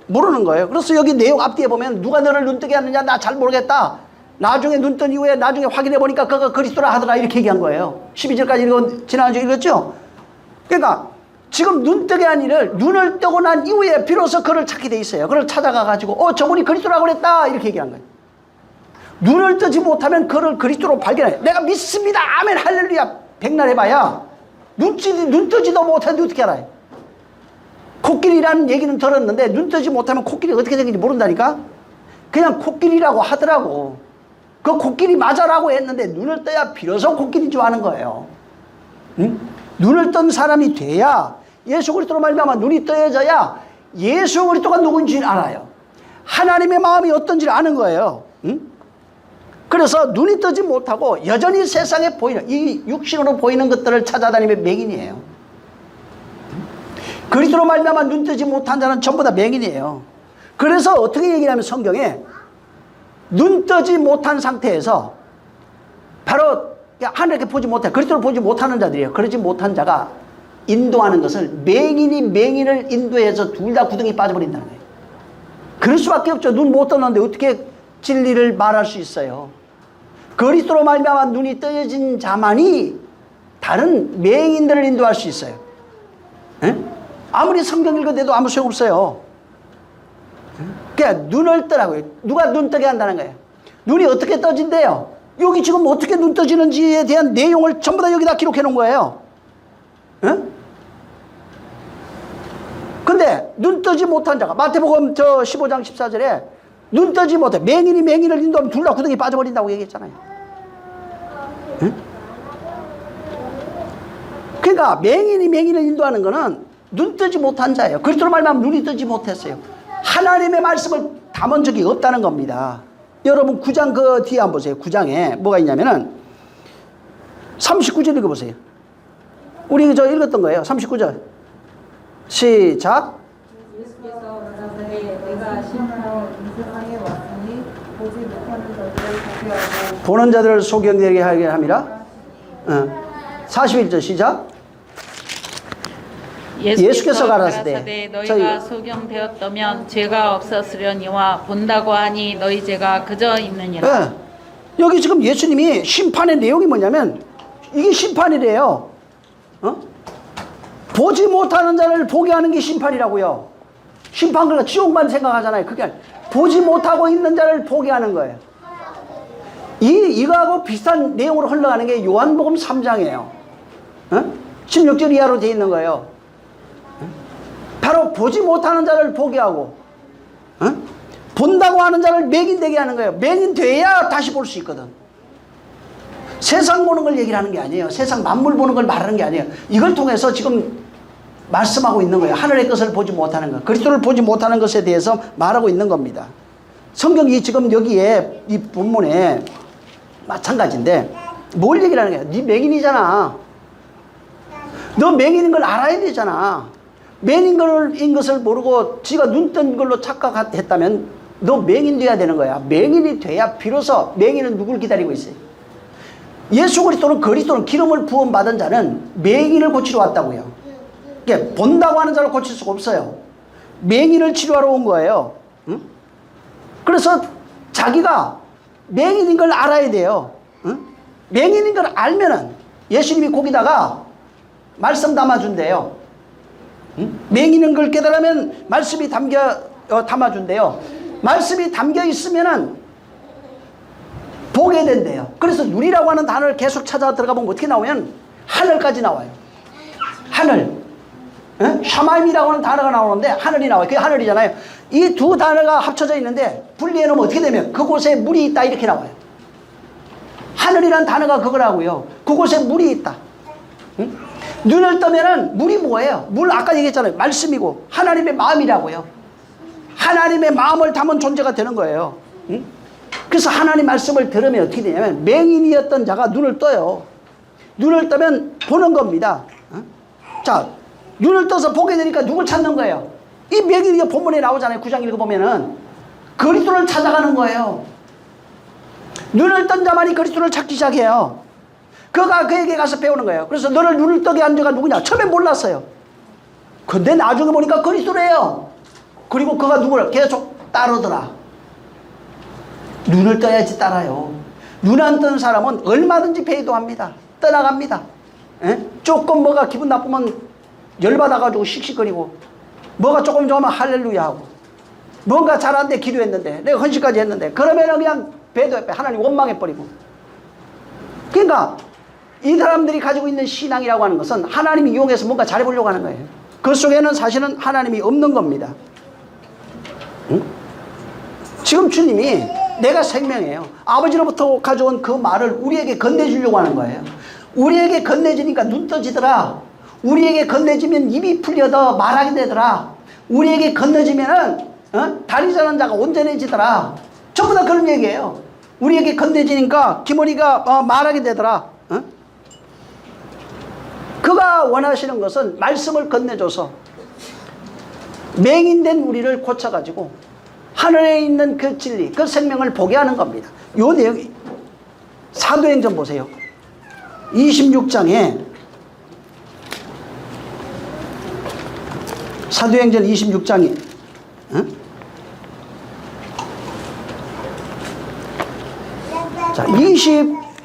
Speaker 1: 모르는 거예요. 그래서 여기 내용 앞뒤에 보면 누가 너를 눈뜨게 하느냐 나 잘 모르겠다. 나중에 눈 뜬 이후에 나중에 확인해 보니까 그가 그리스도라 하더라 이렇게 얘기한 거예요. 12절까지 지난주에 읽었죠. 그러니까 지금 눈 뜨게 한 일을 눈을 뜨고 난 이후에 비로소 그를 찾게 돼 있어요. 그를 찾아가 가지고 저분이 그리스도라고 그랬다 이렇게 얘기한 거예요. 눈을 뜨지 못하면 그를 그리스도로 발견해. 내가 믿습니다 아멘 할렐루야 백날 해봐야 눈 뜨지도 못하는데 어떻게 알아요? 코끼리라는 얘기는 들었는데 눈 뜨지 못하면 코끼리 어떻게 생긴지 모른다니까. 그냥 코끼리라고 하더라고. 그 코끼리 맞아라고 했는데 눈을 떠야 비로소 코끼리인 줄 아는 거예요. 응? 눈을 뜬 사람이 돼야 예수 그리스도로 말미암아 눈이 떠져야 예수 그리스도가 누군지 알아요. 하나님의 마음이 어떤지를 아는 거예요. 응? 그래서 눈이 뜨지 못하고 여전히 세상에 보이는 이 육신으로 보이는 것들을 찾아다니면 맹인이에요. 그리스도로 말미암아 눈 뜨지 못한 자는 전부 다 맹인이에요. 그래서 어떻게 얘기하면 성경에 눈 뜨지 못한 상태에서 바로 하늘을 보지 못해 그리스도를 보지 못하는 자들이에요. 그러지 못한 자가 인도하는 것을 맹인이 맹인을 인도해서 둘 다 구덩이 빠져버린다는 거예요. 그럴 수밖에 없죠. 눈 못 떴는데 어떻게 진리를 말할 수 있어요. 그리스도로 말미암아 눈이 떠진 자만이 다른 맹인들을 인도할 수 있어요. 에? 아무리 성경 읽어도 아무 소용없어요. 그러니까 눈을 뜨라고요. 누가 눈 뜨게 한다는 거예요. 눈이 어떻게 떠진대요? 여기 지금 어떻게 눈 떠지는지에 대한 내용을 전부 다 여기다 기록해 놓은 거예요. 근데 눈 뜨지 못한 자가 마태복음 15장 14절에 눈 뜨지 못해 맹인이 맹인을 인도하면 둘 다 구덩이 빠져버린다고 얘기했잖아요. 그러니까 맹인이 맹인을 인도하는 거는 눈 뜨지 못한 자예요. 그리스도로 말하면 눈이 뜨지 못했어요. 하나님의 말씀을 담은 적이 없다는 겁니다. 여러분 9장 그 뒤에 한번 보세요. 9장에 뭐가 있냐면은 39절 읽어보세요. 우리 저 읽었던 거예요. 39절 시작.
Speaker 3: 예수께서 가라사대 내가 심판하러 이 세상에 왔으니 보지 못하는 자들을 보게 하고
Speaker 1: 보는 자들을 소경되게 하게 함이라. 41절 시작. 예수께서 가라사대
Speaker 2: 너희가 소경되었다면 죄가 없었으려니와 본다고 하니 너희 죄가 그저 있느니라.
Speaker 1: 네. 여기 지금 예수님이 심판의 내용이 뭐냐면 이게 심판이래요. 보지 못하는 자를 보게 하는 게 심판이라고요. 심판 그러니까 지옥만 생각하잖아요. 그게 아니라 보지 못하고 있는 자를 보게 하는 거예요. 이거하고 비슷한 내용으로 흘러가는 게 요한복음 3장이에요. 16절 이하로 되어 있는 거예요. 바로 보지 못하는 자를 보게 하고 본다고 하는 자를 맹인되게 하는 거예요. 맹인돼야 다시 볼 수 있거든. 세상 보는 걸 얘기를 하는 게 아니에요. 세상 만물 보는 걸 말하는 게 아니에요. 이걸 통해서 지금 말씀하고 있는 거예요. 하늘의 것을 보지 못하는 것, 그리스도를 보지 못하는 것에 대해서 말하고 있는 겁니다. 성경이 지금 여기에 이 본문에 마찬가지인데 뭘 얘기를 하는 거야? 네 맹인이잖아. 너 맹인인 걸 알아야 되잖아. 맹인인 것을 모르고 지가 눈 뜬 걸로 착각했다면 너 맹인 돼야 되는 거야. 맹인이 돼야 비로소 맹인은 누굴 기다리고 있어요? 예수 그리스도는 기름을 부음받은 자는 맹인을 고치러 왔다고요. 그러니까 본다고 하는 자를 고칠 수가 없어요. 맹인을 치료하러 온 거예요. 응? 그래서 자기가 맹인인 걸 알아야 돼요. 응? 맹인인 걸 알면은 예수님이 거기다가 말씀 담아준대요. 응? 맹인인 걸 깨달으면 말씀이 담아준대요. 말씀이 담겨 있으면은 보게 된대요. 그래서 눈이라고 하는 단어를 계속 찾아 들어가 보면 어떻게 나오면 하늘까지 나와요. 하늘. 샤마임이라고 하는 단어가 나오는데 하늘이 나와요. 그게 하늘이잖아요. 이 두 단어가 합쳐져 있는데 분리해 놓으면 어떻게 되면 그곳에 물이 있다 이렇게 나와요. 하늘이란 단어가 그거라고요. 그곳에 물이 있다. 응? 눈을 뜨면은 물이 뭐예요? 물 아까 얘기했잖아요. 말씀이고 하나님의 마음이라고요. 하나님의 마음을 담은 존재가 되는 거예요. 응? 그래서 하나님 말씀을 들으면 어떻게 되냐면 맹인이었던 자가 눈을 떠요. 눈을 뜨면 보는 겁니다. 자, 눈을 떠서 보게 되니까 누굴 찾는 거예요? 이 맹인이 본문에 나오잖아요. 9장 읽어보면은 그리스도를 찾아가는 거예요. 눈을 뜬 자만이 그리스도를 찾기 시작해요. 그가 그에게 가서 배우는 거예요. 그래서 너를 눈을 뜨게 한 자가 누구냐? 처음엔 몰랐어요. 근데 나중에 보니까 그리스도래요. 그리고 그가 누구를 계속 따르더라. 눈을 떠야지 따라요. 눈 안 뜨는 사람은 얼마든지 배도합니다. 떠나갑니다. 조금 뭐가 기분 나쁘면 열받아가지고 씩씩거리고, 뭐가 조금 좋으면 할렐루야 하고, 뭔가 잘한데 기도했는데 내가 헌신까지 했는데 그러면은 그냥 배도해. 하나님 원망해버리고. 그러니까 이 사람들이 가지고 있는 신앙이라고 하는 것은 하나님이 이용해서 뭔가 잘해보려고 하는 거예요. 그 속에는 사실은 하나님이 없는 겁니다. 응? 지금 주님이 내가 생명이에요. 아버지로부터 가져온 그 말을 우리에게 건네주려고 하는 거예요. 우리에게 건네지니까 눈 떠지더라. 우리에게 건네지면 입이 풀려서 말하게 되더라. 우리에게 건네지면은 다리 자는 자가 온전해지더라. 전부 다 그런 얘기예요. 우리에게 건네지니까 기머리가 말하게 되더라. 그가 원하시는 것은 말씀을 건네줘서 맹인된 우리를 고쳐가지고 하늘에 있는 그 진리, 그 생명을 보게 하는 겁니다. 요 내용이 사도행전 보세요. 26장에 사도행전 26장이 자,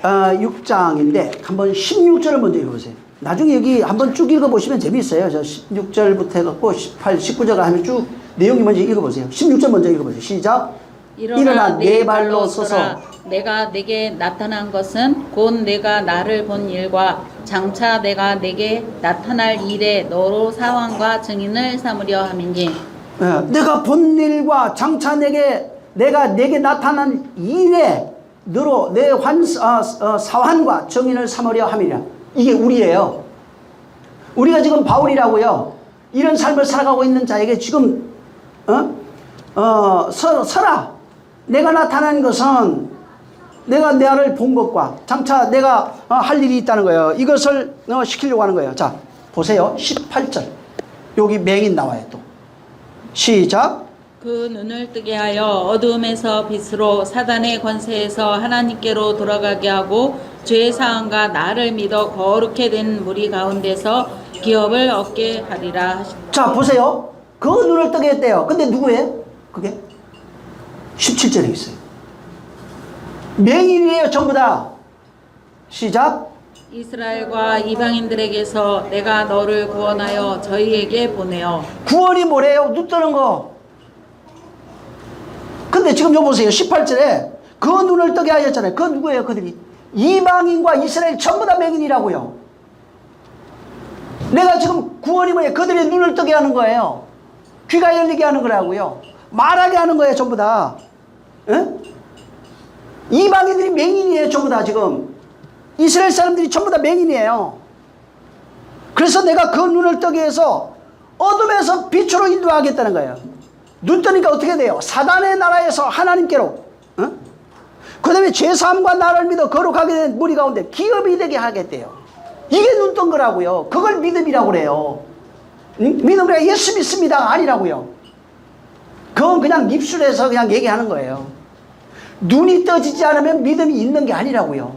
Speaker 1: 26장인데 한번 16절을 먼저 읽어보세요. 나중에 여기 한번 쭉 읽어보시면 재미있어요. 저 16절부터 해갖고 18, 19절 하면 쭉 내용이 먼저 읽어보세요. 16절 먼저 읽어보세요. 시작. 일어나 네 발로 서서
Speaker 2: 내가 내게 나타난 것은 곧 내가 나를 본 일과 장차 내가 내게 나타날 일에 너로 사왕과 증인을 삼으려 함이니
Speaker 1: 내가 본 일과 장차 내가 내게 나타난 일에 너로 내 사환과 증인을 삼으려 함이라. 이게 우리예요. 우리가 지금 바울이라고요. 이런 삶을 살아가고 있는 자에게 지금 서라. 내가 나타난 것은 내가 나를 본 것과 장차 내가 할 일이 있다는 거예요. 이것을 시키려고 하는 거예요. 자, 보세요. 18절. 여기 맹인 나와요 또. 시작.
Speaker 2: 그 눈을 뜨게 하여 어두움에서 빛으로 사단의 권세에서 하나님께로 돌아가게 하고 죄의 사함과 나를 믿어 거룩게 된 무리 가운데서 기업을 얻게 하리라 하시니라.
Speaker 1: 자, 보세요. 그 눈을 뜨게 했대요. 근데 누구예요? 그게 17절에 있어요. 맹인이에요 전부 다. 시작.
Speaker 2: 이스라엘과 이방인들에게서 내가 너를 구원하여 저희에게 보내어.
Speaker 1: 구원이 뭐래요? 눈 뜨는 거. 근데 지금 요 보세요. 18절에 그 눈을 뜨게 하였잖아요. 그 누구예요? 그들이 이방인과 이스라엘 전부 다 맹인이라고요. 내가 지금 구원이 뭐예요? 그들의 눈을 뜨게 하는 거예요. 귀가 열리게 하는 거라고요. 말하게 하는 거예요 전부 다. 에? 이방인들이 맹인이에요 전부 다. 지금 이스라엘 사람들이 전부 다 맹인이에요. 그래서 내가 그 눈을 뜨게 해서 어둠에서 빛으로 인도하겠다는 거예요. 눈 뜨니까 어떻게 돼요? 사단의 나라에서 하나님께로, 그 다음에 죄사함과 나를 믿어 거룩하게 된 무리 가운데 기업이 되게 하겠대요. 이게 눈 뜬 거라고요. 그걸 믿음이라고 그래요. 믿음이라 예수 믿습니다 아니라고요. 그건 그냥 입술에서 그냥 얘기하는 거예요. 눈이 떠지지 않으면 믿음이 있는 게 아니라고요.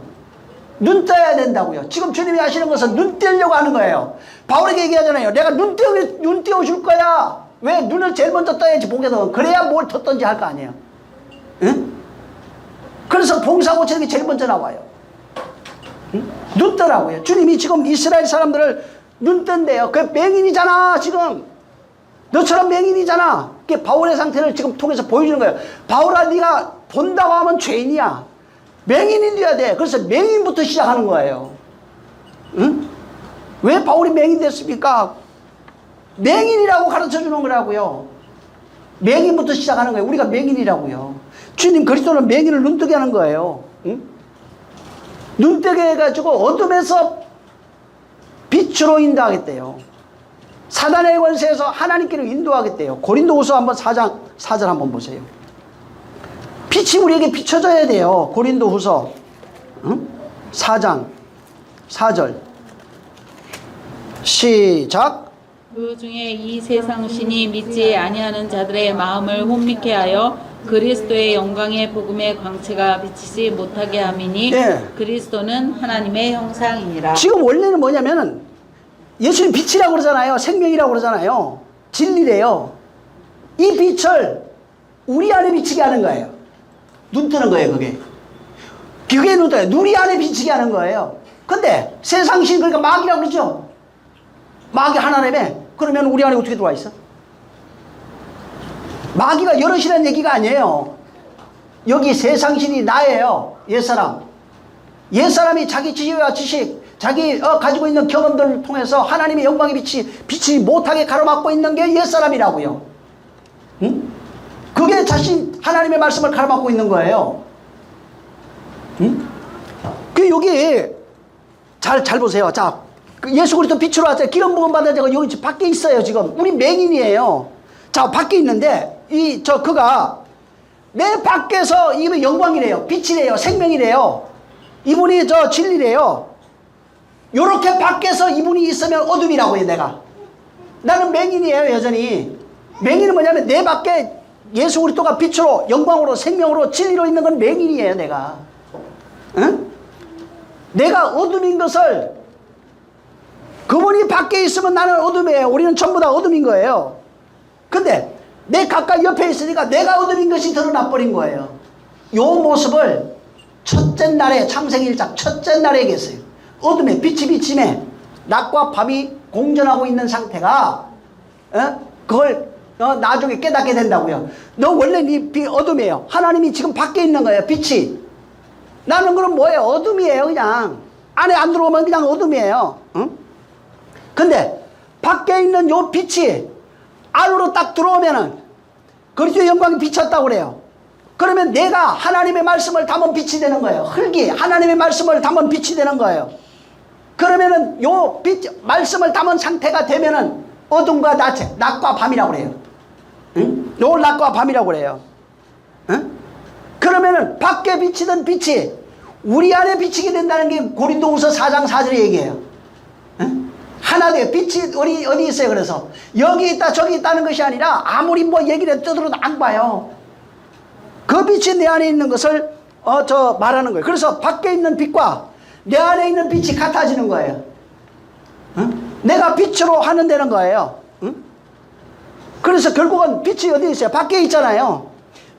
Speaker 1: 눈 떠야 된다고요. 지금 주님이 하시는 것은 눈 떼려고 하는 거예요. 바울에게 얘기하잖아요. 내가 눈 떼어줄 거야. 왜? 눈을 제일 먼저 떠야지 보게도. 그래야 뭘 떴던지 할 거 아니에요. 응? 그래서 봉사 고치는 게 제일 먼저 나와요. 응? 눈 뜨라고요. 주님이 지금 이스라엘 사람들을 눈 뜬대요. 그 맹인이잖아 지금. 너처럼 맹인이잖아. 그게 바울의 상태를 지금 통해서 보여주는 거예요. 바울아, 네가 본다고 하면 죄인이야. 맹인이 돼야 돼. 그래서 맹인부터 시작하는 거예요. 응? 왜 바울이 맹인 됐습니까? 맹인이라고 가르쳐 주는 거라고요. 맹인부터 시작하는 거예요. 우리가 맹인이라고요. 주님 그리스도는 맹인을 눈뜨게 하는 거예요. 응? 눈뜨게 해가지고 어둠에서 빛으로 인도하겠대요. 사단의 권세에서 하나님께로 인도하겠대요. 고린도후서 한번 4장 4절 한번 보세요. 빛이 우리에게 비춰져야 돼요. 고린도후서 4장 4절 시작.
Speaker 2: 그 중에 이 세상 신이 믿지 아니하는 자들의 마음을 혼미케 하여 그리스도의 영광의 복음의 광채가 비치지 못하게 함이니
Speaker 1: 네.
Speaker 2: 그리스도는 하나님의 형상이니라.
Speaker 1: 지금 원래는 뭐냐면은 예수님 빛이라고 그러잖아요. 생명이라고 그러잖아요. 진리래요. 이 빛을 우리 안에 비치게 하는 거예요. 눈 뜨는 거예요. 그게 눈 떠요. 우리 안에 비치게 하는 거예요. 근데 세상신 그러니까 마귀라고 그러죠. 마귀 하나라며. 그러면 우리 안에 어떻게 들어와 있어? 마귀가 여럿이라는 얘기가 아니에요. 여기 세상신이 나예요. 옛사람. 옛사람이 자기 지혜와 지식, 자기 가지고 있는 경험들을 통해서 하나님의 영광의 빛이 비치지 못하게 가로막고 있는 게 옛사람이라고요. 응? 그게 자신 하나님의 말씀을 가로막고 있는 거예요. 응? 그 여기 잘 보세요. 자, 예수 그리스도 빛으로 왔어요. 기름 부음 받은 자가 여기 밖에 있어요. 지금 우리 맹인이에요. 자, 밖에 있는데 그가 내 밖에서 이분이 영광이래요. 빛이래요. 생명이래요. 이분이 진리래요. 요렇게 밖에서 이분이 있으면 어둠이라고 해요. 나는 맹인이에요. 여전히. 맹인은 뭐냐면 내 밖에 예수 그리스도가 빛으로 영광으로 생명으로 진리로 있는 건 맹인이에요. 내가. 응? 내가 어둠인 것을 그분이 밖에 있으면 나는 어둠이에요. 우리는 전부 다 어둠인 거예요. 근데 내 가까이 옆에 있으니까 내가 어둠인 것이 드러나 버린 거예요. 요 모습을 첫째 날에 창세기 1장 첫째 날에 얘기했어요. 어둠에 빛이 비침에 낮과 밤이 공존하고 있는 상태가 그걸 나중에 깨닫게 된다고요. 너 원래 네 어둠이에요. 하나님이 지금 밖에 있는 거예요. 빛이. 나는 그럼 뭐예요? 어둠이에요. 그냥 안에 안 들어오면 그냥 어둠이에요. 응? 근데 밖에 있는 요 빛이 안으로 딱 들어오면은 그리스도의 영광이 비쳤다고 그래요. 그러면 내가 하나님의 말씀을 담은 빛이 되는 거예요. 흙이 하나님의 말씀을 담은 빛이 되는 거예요. 그러면은 요 빛, 말씀을 담은 상태가 되면은 어둠과 낮과 밤이라고 그래요. 응? 요 낮과 밤이라고 그래요. 응? 그러면은 밖에 비치던 빛이 우리 안에 비치게 된다는 게 고린도후서 4장 4절에 얘기해요. 응? 하나 돼요. 빛이 어디 있어요? 그래서 여기 있다 저기 있다는 것이 아니라 아무리 뭐 얘기를 떠들어도 안 봐요. 그 빛이 내 안에 있는 것을 말하는 거예요. 그래서 밖에 있는 빛과 내 안에 있는 빛이 같아지는 거예요. 응? 내가 빛으로 하는 되는 거예요. 응? 그래서 결국은 빛이 어디 있어요? 밖에 있잖아요.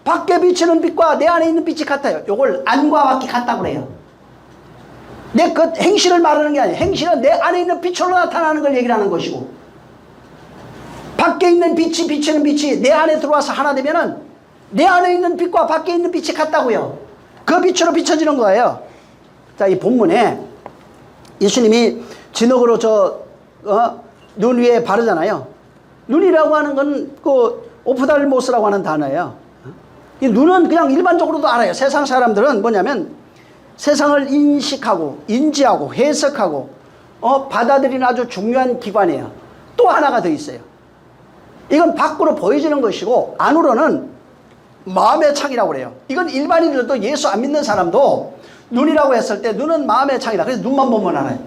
Speaker 1: 밖에 비치는 빛과 내 안에 있는 빛이 같아요. 요걸 안과 밖이 같다고 그래요. 내 그 행실을 말하는 게 아니에요. 행실은 내 안에 있는 빛으로 나타나는 걸 얘기를 하는 것이고, 밖에 있는 빛이 비치는 빛이 내 안에 들어와서 하나 되면은 내 안에 있는 빛과 밖에 있는 빛이 같다고요. 그 빛으로 비춰지는 거예요. 자, 이 본문에 예수님이 진흙으로 눈 위에 바르잖아요. 눈이라고 하는 건 그 오프달모스라고 하는 단어예요. 이 눈은 그냥 일반적으로도 알아요. 세상 사람들은 뭐냐면 세상을 인식하고 인지하고 해석하고 받아들이는 아주 중요한 기관이에요. 또 하나가 더 있어요. 이건 밖으로 보여지는 것이고 안으로는 마음의 창이라고 그래요. 이건 일반인들도 예수 안 믿는 사람도 눈이라고 했을 때 눈은 마음의 창이다. 그래서 눈만 보면 알아요.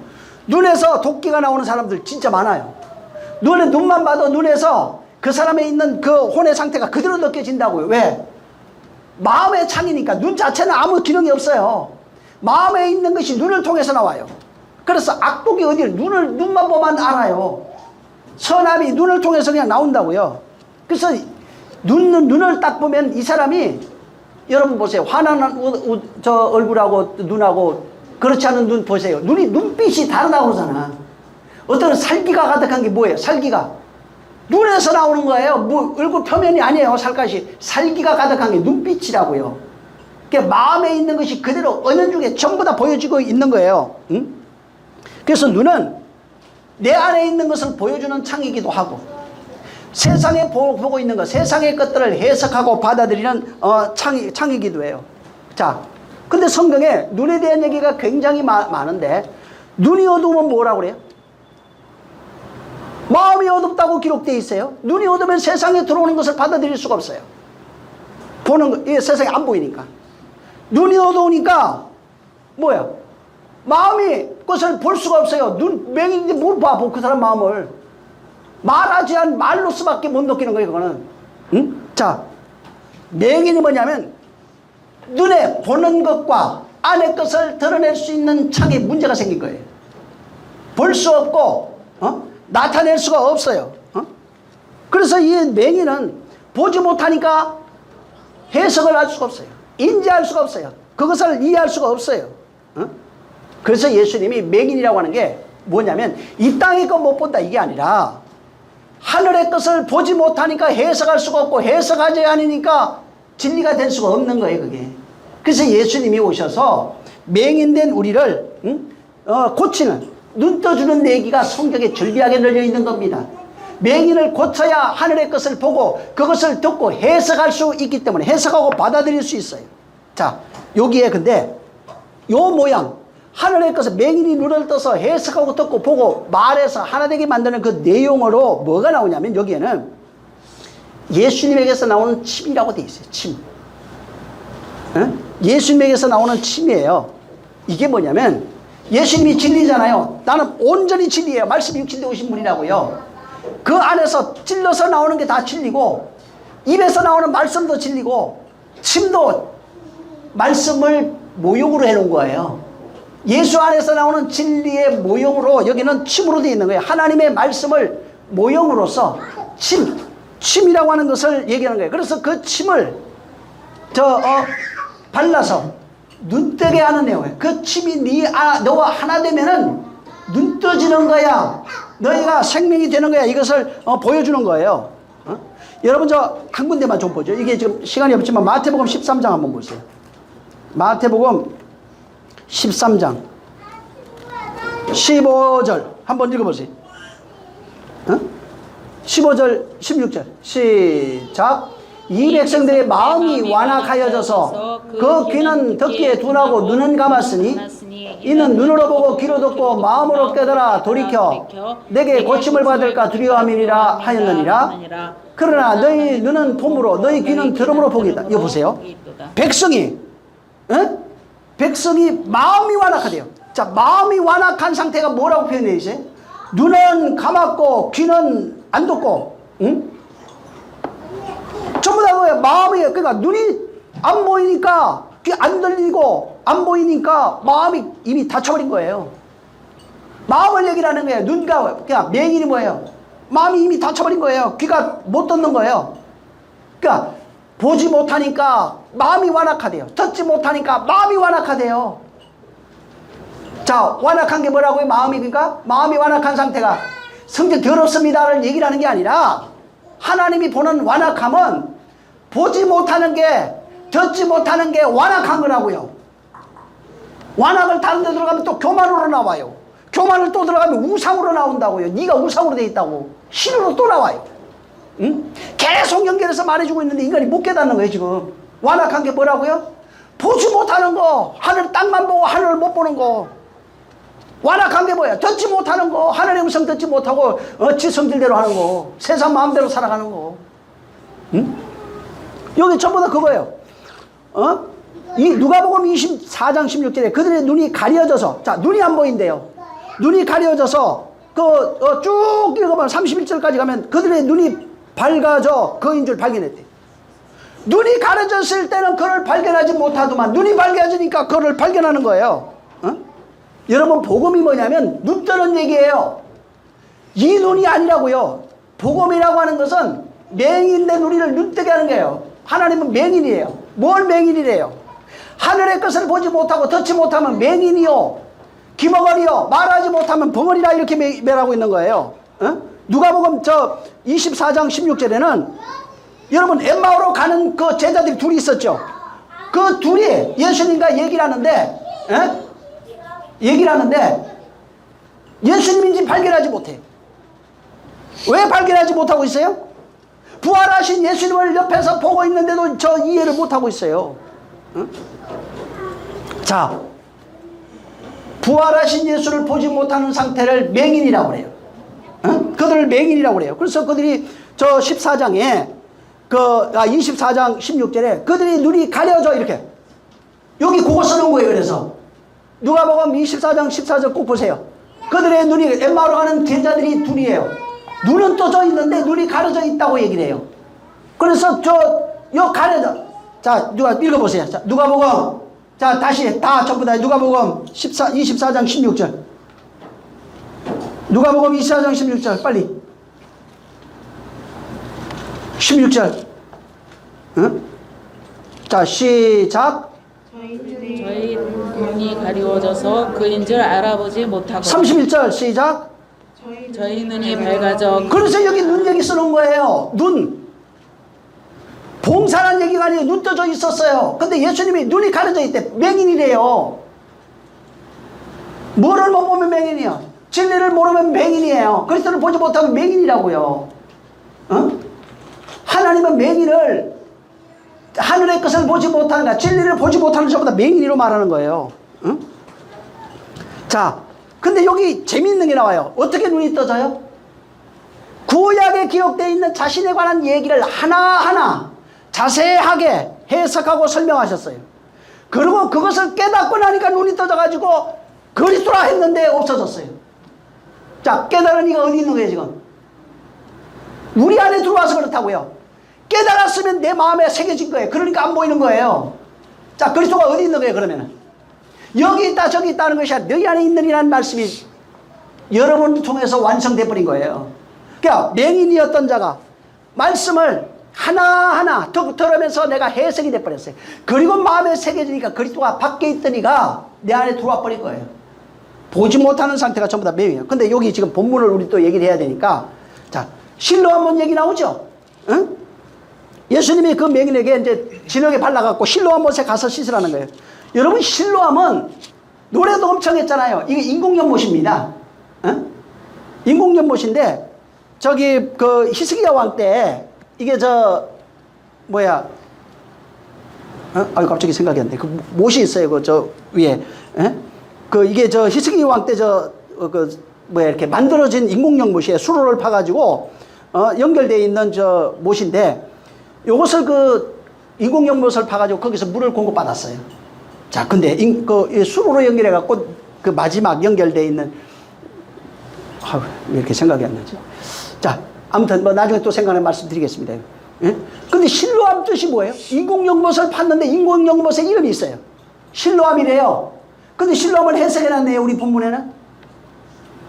Speaker 1: 눈에서 도끼가 나오는 사람들 진짜 많아요. 눈만 봐도 눈에서 그 사람에 있는 그 혼의 상태가 그대로 느껴진다고요. 왜? 마음의 창이니까. 눈 자체는 아무 기능이 없어요. 마음에 있는 것이 눈을 통해서 나와요. 그래서 악독이 어디를 눈만 보면 알아요. 선함이 눈을 통해서 그냥 나온다고요. 그래서 눈을 딱 보면 이 사람이, 여러분 보세요. 환한 저 얼굴하고 눈하고 그렇지 않은 눈 보세요. 눈빛이 다르다고 그러잖아. 어떤 살기가 가득한 게 뭐예요? 살기가 눈에서 나오는 거예요. 뭐 얼굴 표면이 아니에요. 살갗이. 살기가 가득한 게 눈빛이라고요. 그러니까 마음에 있는 것이 그대로 은연중에 전부 다 보여지고 있는 거예요. 응? 그래서 눈은 내 안에 있는 것을 보여주는 창이기도 하고, 세상에 보고 있는 것, 세상의 것들을 해석하고 받아들이는 창이기도 해요. 자, 근데 성경에 눈에 대한 얘기가 굉장히 많은데, 눈이 어두우면 뭐라고 그래요? 마음이 어둡다고 기록되어 있어요. 눈이 어두우면 세상에 들어오는 것을 받아들일 수가 없어요. 보는 거, 세상에 안 보이니까. 눈이 어두우니까 뭐야? 마음이 그것을 볼 수가 없어요. 맹인인데 뭘 봐, 그 사람 마음을. 말하지 않은 말로서밖에 못 느끼는 거예요, 그거는. 응? 자, 맹인이 뭐냐면 눈에 보는 것과 안의 것을 드러낼 수 있는 창에 문제가 생긴 거예요. 볼 수 없고 나타낼 수가 없어요. 그래서 이 맹인은 보지 못하니까 해석을 할 수가 없어요. 인지할 수가 없어요. 그것을 이해할 수가 없어요. 그래서 예수님이 맹인이라고 하는 게 뭐냐면 이 땅의 것 못 본다 이게 아니라 하늘의 것을 보지 못하니까 해석할 수가 없고 해석하지 않으니까 진리가 될 수가 없는 거예요, 그게. 그래서 예수님이 오셔서 맹인된 우리를 고치는, 눈 떠주는 내기가 성경에 절비하게 널려 있는 겁니다. 맹인을 고쳐야 하늘의 것을 보고 그것을 듣고 해석할 수 있기 때문에, 해석하고 받아들일 수 있어요. 자, 여기에 근데 요 모양, 하늘의 것을 맹인이 눈을 떠서 해석하고 듣고 보고 말해서 하나 되게 만드는 그 내용으로 뭐가 나오냐면, 여기에는 예수님에게서 나오는 침이라고 돼 있어요. 침. 예수님에게서 나오는 침이에요. 이게 뭐냐면 예수님이 진리잖아요. 나는 온전히 진리예요. 말씀이 육신되어 오신 분이라고요. 그 안에서 찔러서 나오는 게 다 진리고, 입에서 나오는 말씀도 진리고, 침도 말씀을 모형으로 해놓은 거예요. 예수 안에서 나오는 진리의 모형으로 여기는 침으로 되어 있는 거예요. 하나님의 말씀을 모형으로서 침이라고 하는 것을 얘기하는 거예요. 그래서 그 침을 발라서 눈 뜨게 하는 내용이에요. 그 침이 너와 하나 되면은 눈 떠지는 거야. 너희가 생명이 되는 거야. 이것을 보여주는 거예요. 여러분 저 한 군데만 좀 보죠. 이게 지금 시간이 없지만 마태복음 13장 한번 보세요. 마태복음 13장 15절 한번 읽어보세요. 15절 16절 시작. 이 백성들의 마음이 완악하여져서 그 귀는 듣기에 둔하고 눈은 감았으니 이는 눈으로 보고 귀로 듣고 마음으로 깨달아 돌이켜 내게 고침을 받을까 두려워함이니라 하였느니라. 그러나 너희 눈은 봄으로 너희 귀는 들음으로 보기다. 이거 보세요. 백성이 마음이 완악하대요. 자, 마음이 완악한 상태가 뭐라고 표현해 있어요? 눈은 감았고 귀는 안 듣고, 전부 다 뭐예요? 마음이, 그러니까 눈이 안 보이니까 귀 안 들리고 안 보이니까 마음이 이미 닫혀버린 거예요. 마음을 얘기하는 거예요. 눈과 그냥 맹인이 뭐예요? 마음이 이미 닫혀버린 거예요. 귀가 못 듣는 거예요. 그러니까 보지 못하니까 마음이 완악하대요. 듣지 못하니까 마음이 완악하대요. 자, 완악한 게 뭐라고요? 마음이, 그러니까 마음이 완악한 상태가 성질 더럽습니다를 얘기를 하는 게 아니라 하나님이 보는 완악함은 보지 못하는 게, 듣지 못하는 게 완악한 거라고요. 완악을 다른 데 들어가면 또 교만으로 나와요. 교만을 또 들어가면 우상으로 나온다고요. 네가 우상으로 돼 있다고 신으로 또 나와요. 응? 계속 연결해서 말해주고 있는데 인간이 못 깨닫는 거예요. 지금 완악한 게 뭐라고요? 보지 못하는 거, 하늘 땅만 보고 하늘을 못 보는 거. 완악한 게 뭐야? 듣지 못하는 거, 하늘의 음성 듣지 못하고 지 성질대로 하는 거, 세상 마음대로 살아가는 거. 응? 여기 전부 다 그거예요. 이 누가복음 24장 16절에 그들의 눈이 가려져서, 자, 눈이 안 보인대요. 눈이 가려져서 쭉 읽어보면 31절까지 가면 그들의 눈이 밝아져 그인 줄 발견했대. 눈이 가려졌을 때는 그를 발견하지 못하더만 눈이 밝아지니까 그를 발견하는 거예요. 여러분, 복음이 뭐냐면 눈 뜨는 얘기예요. 이 눈이 아니라고요. 복음이라고 하는 것은 맹인된 우리를 눈 뜨게 하는 거예요. 하나님은 맹인이에요. 뭘 맹인이래요? 하늘의 것을 보지 못하고 듣지 못하면 맹인이요, 기머거리요, 말하지 못하면 벙어리라, 이렇게 말하고 있는 거예요. 누가복음 24장 16절에는 여러분 엠마오로 가는 그 제자들이 둘이 있었죠. 그 둘이 예수님과 얘기를 하는데 예수님인지 발견하지 못해. 왜 발견하지 못하고 있어요? 부활하신 예수님을 옆에서 보고 있는데도 저 이해를 못하고 있어요. 자, 부활하신 예수를 보지 못하는 상태를 맹인이라고 그래요. 그들을 맹인이라고 그래요. 그래서 그들이 저 14장에 24장 16절에 그들이 눈이 가려져, 이렇게 여기 그거 쓰는 거예요. 그래서 누가복음 24장 14절 꼭 보세요. 그들의 눈이, 엠마오로 가는 제자들이 둘이에요. 눈은 떠져 있는데 눈이 가려져 있다고 얘기를 해요. 그래서 요 가려져. 자, 누가 읽어보세요. 자, 누가복음, 자, 다시 다 전부 다 누가복음 24장 16절. 누가복음 24장 16절 빨리. 16절. 자, 시작.
Speaker 2: 저희 눈이 가리워져서 그인 줄 알아보지 못하고
Speaker 1: 31절 시작.
Speaker 2: 저희 눈이 밝아져.
Speaker 1: 그래서 여기 눈 얘기 쓰는 거예요. 눈. 봉사란 얘기가 아니에요. 눈 떠져 있었어요. 근데 예수님이 눈이 가려져 있대. 맹인이래요. 뭐를 못 보면 맹인이야. 진리를 모르면 맹인이에요. 그리스도를 보지 못하면 맹인이라고요. 하나님은 맹인을, 하늘의 것을 보지 못하는 가, 진리를 보지 못하는 것보다 맹인이로 말하는 거예요. 자, 근데 여기 재미있는 게 나와요. 어떻게 눈이 떠져요? 구약에 기록되어 있는 자신에 관한 얘기를 하나하나 자세하게 해석하고 설명하셨어요. 그리고 그것을 깨닫고 나니까 눈이 떠져가지고 그리스도라 했는데 없어졌어요. 자, 깨달은 이가 어디 있는 거예요 지금? 우리 안에 들어와서 그렇다고요. 깨달았으면 내 마음에 새겨진 거예요. 그러니까 안 보이는 거예요. 자, 그리스도가 어디 있는 거예요 그러면은? 여기 있다 저기 있다는 것이 아니라 너희 안에 있느니라는 말씀이 여러분을 통해서 완성돼 버린 거예요. 그러니까 맹인이었던 자가 말씀을 하나하나 더 들으면서 내가 해석이 돼버렸어요. 그리고 마음에 새겨지니까 그리스도가 밖에 있더니가 내 안에 들어와 버린 거예요. 보지 못하는 상태가 전부 다 맹이에요. 근데 여기 지금 본문을 우리 또 얘기를 해야 되니까, 자, 실로암몬 얘기 나오죠? 응? 예수님이 그 맹인에게 이제 진흙에 발라갖고 실로암못에 가서 씻으라는 거예요. 여러분, 실로암은 노래도 엄청 했잖아요. 이게 인공연못입니다. 응? 인공연못인데, 저기 그 히스기야 왕 때 이게 아유, 갑자기 생각이 안 돼. 그 못이 있어요. 그 저 위에. 에? 그 이게 저 히스기 왕 때 이렇게 만들어진 인공연못이에요. 수로를 파가지고 연결되어 있는 저 못인데, 요것을 그 인공연못을 파가지고 거기서 물을 공급받았어요. 자, 근데 그 수로로 연결해갖고 그 마지막 연결되어 있는, 왜 이렇게 생각이 안 나지? 자, 아무튼 뭐 나중에 또 생각나는 말씀 드리겠습니다. 예? 근데 실로암 뜻이 뭐예요? 인공연못을 팠는데 인공연못에 이름이 있어요. 실로암이래요. 근데 실로암을 해석해놨네요, 우리 본문에는.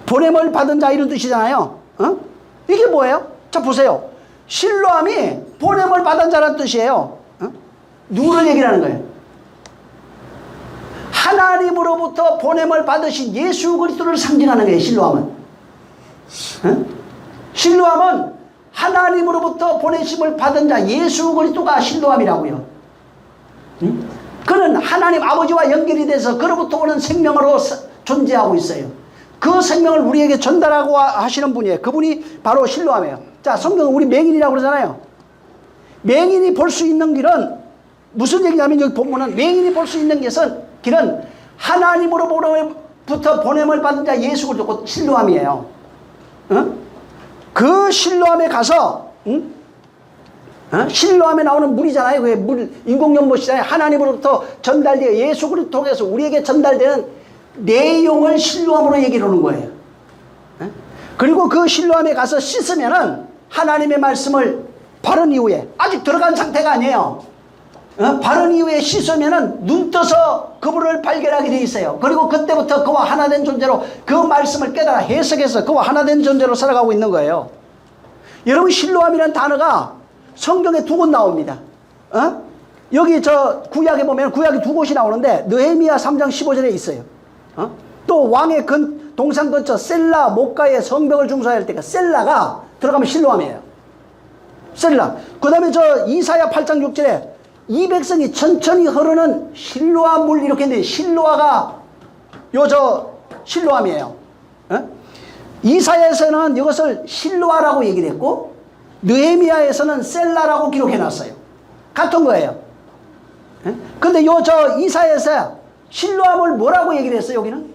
Speaker 1: 보냄을 받은 자 이런 뜻이잖아요. 이게 뭐예요? 자, 보세요. 실로암이 보냄을 받은 자라는 뜻이에요. 누구를 얘기하는 거예요? 하나님으로부터 보냄을 받으신 예수 그리스도를 상징하는 거예요, 실로암은. 실로암은 하나님으로부터 보내심을 받은 자 예수 그리스도가 실로암이라고요. 그는 하나님 아버지와 연결이 돼서 그로부터 오는 생명으로 존재하고 있어요. 그 생명을 우리에게 전달하고 하시는 분이에요. 그분이 바로 실로암이에요. 자, 성경은 우리 맹인이라고 그러잖아요. 맹인이 볼 수 있는 길은 무슨 얘기냐면, 여기 본문은 맹인이 볼 수 있는 길은 하나님으로부터 보냄을 받은 자 예수 그리스도, 곧 실로암이에요. 그 실로암에 가서, 실로암에 나오는 물이잖아요. 그게 물, 인공연못이잖아요. 하나님으로부터 전달되어 예수 그리스도 통해서 우리에게 전달되는 내용을 실로암으로 얘기를 하는 거예요. 그리고 그 실로암에 가서 씻으면은 하나님의 말씀을 바른 이후에, 아직 들어간 상태가 아니에요. 바른 이후에 씻으면은 눈 떠서 그분을 발견하게 돼 있어요. 그리고 그때부터 그와 하나된 존재로 그 말씀을 깨달아 해석해서 그와 하나된 존재로 살아가고 있는 거예요. 여러분, 실로암이라는 단어가 성경에 2곳 나옵니다. 여기 저 구약에 보면 구약이 2곳이 나오는데 느헤미야 3장 15절에 있어요. 또 왕의 동산 근처 셀라 목가에 성벽을 중수할 때가 셀라가 들어가면 실로암이에요. 셀라. 그 다음에 저 이사야 8장 6절에 이 백성이 천천히 흐르는 실로암 물 이렇게 했는데 실로아가 실로암이에요. 이사야에서는 이것을 실로아라고 얘기를 했고 느헤미야에서는 셀라라고 기록해 놨어요. 같은 거예요. 근데 이사야에서 실로암을 뭐라고 얘기를 했어요? 여기는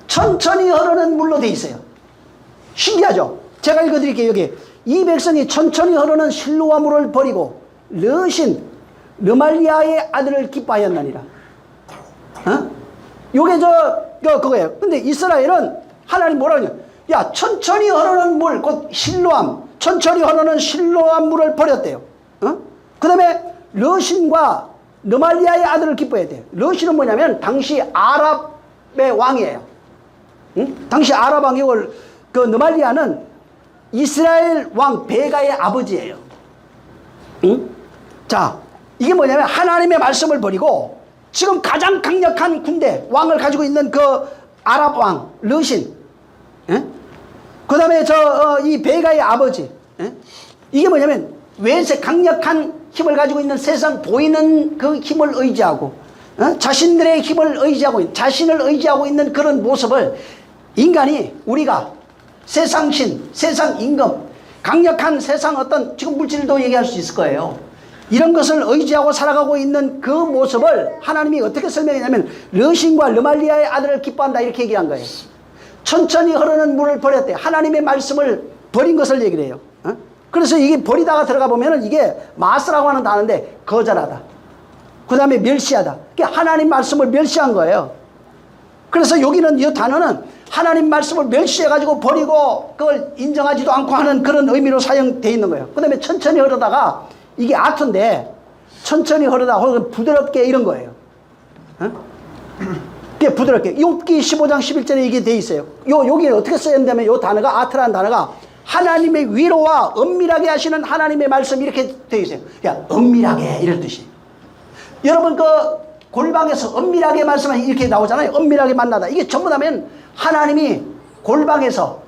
Speaker 1: 천천히 흐르는 물로 돼 있어요. 신기하죠? 제가 읽어드릴게요. 여기 이 백성이 천천히 흐르는 실로암물을 버리고 르말리아의 아들을 기뻐하였나니라. 요게 그거예요. 근데 이스라엘은 하나님 뭐라 그러냐? 야, 천천히 흐르는 물, 곧 실로암, 천천히 흐르는 실로암 물을 버렸대요. 그 다음에 르신과 르말리아의 아들을 기뻐해야 돼요. 르신은 뭐냐면 당시 아랍의 왕이에요. 당시 아랍 왕이 그 르말리아는 이스라엘 왕 베가의 아버지예요. 자, 이게 뭐냐면 하나님의 말씀을 버리고 지금 가장 강력한 군대 왕을 가지고 있는 그 아랍 왕 르신, 그 다음에 이 베가의 아버지, 이게 뭐냐면 외세 강력한 힘을 가지고 있는 세상 보이는 그 힘을 의지하고 자신들의 힘을 의지하고 자신을 의지하고 있는 그런 모습을 인간이 우리가 세상신, 세상 임금, 강력한 세상 어떤 지금 물질도 얘기할 수 있을 거예요. 이런 것을 의지하고 살아가고 있는 그 모습을 하나님이 어떻게 설명했냐면 르신과 르말리아의 아들을 기뻐한다 이렇게 얘기한 거예요. 천천히 흐르는 물을 버렸대. 하나님의 말씀을 버린 것을 얘기를 해요. 그래서 이게 버리다가 들어가 보면은 이게 마스라고 하는 단어인데 거절하다. 그 다음에 멸시하다. 하나님 말씀을 멸시한 거예요. 그래서 여기는 이 단어는 하나님 말씀을 멸시해가지고 버리고 그걸 인정하지도 않고 하는 그런 의미로 사용되어 있는 거예요. 그 다음에 천천히 흐르다가 이게 아트인데 천천히 흐르다가 부드럽게 이런 거예요. 그게 부드럽게. 욥기 15장 11절에 이게 돼 있어요. 여기 어떻게 써야 된다면 이 단어가 아트라는 단어가 하나님의 위로와 은밀하게 하시는 하나님의 말씀 이렇게 되어 있어요. 그냥 은밀하게 이런 뜻이에요. 여러분 그 골방에서 은밀하게 말씀하시 이렇게 나오잖아요. 은밀하게 만나다. 이게 전부 다면 하나님이 골방에서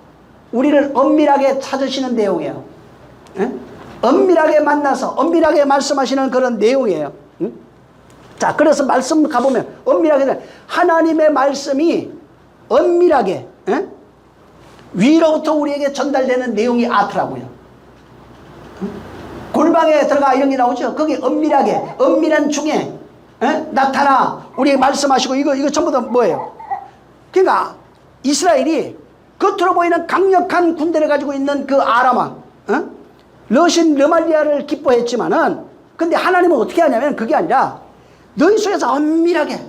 Speaker 1: 우리를 은밀하게 찾으시는 내용이에요. 예? 은밀하게 만나서 은밀하게 말씀하시는 그런 내용이에요. 응? 자, 그래서 말씀 가보면 은밀하게 하나님의 말씀이 은밀하게 위로부터 우리에게 전달되는 내용이 아트라고요. 골방에 들어가 이런 게 나오죠. 거기 은밀하게 은밀한 중에 나타나 우리에게 말씀하시고 이거 전부 다 뭐예요? 그러니까 이스라엘이 겉으로 보이는 강력한 군대를 가지고 있는 그 아람왕 러신 르말리아를 기뻐했지만은 근데 하나님은 어떻게 하냐면 그게 아니라 너희 속에서 은밀하게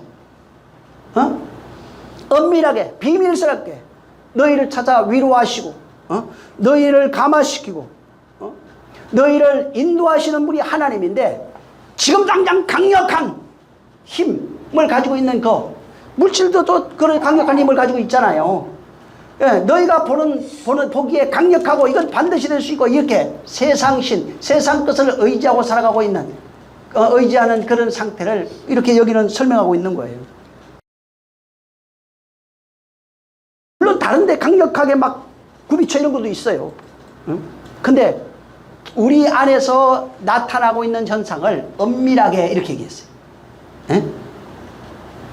Speaker 1: 은밀하게 비밀스럽게 너희를 찾아 위로하시고 너희를 감화시키고 너희를 인도하시는 분이 하나님인데 지금 당장 강력한 힘을 가지고 있는 그 물질도 또 그런 강력한 힘을 가지고 있잖아요. 예, 너희가 보기에 강력하고 이건 반드시 될 수 있고 이렇게 세상신 세상 것을 의지하고 살아가고 있는 의지하는 그런 상태를 이렇게 여기는 설명하고 있는 거예요. 물론 다른데 강력하게 막 굽이쳐 이런 것도 있어요. 근데 우리 안에서 나타나고 있는 현상을 은밀하게 이렇게 얘기했어요. 에?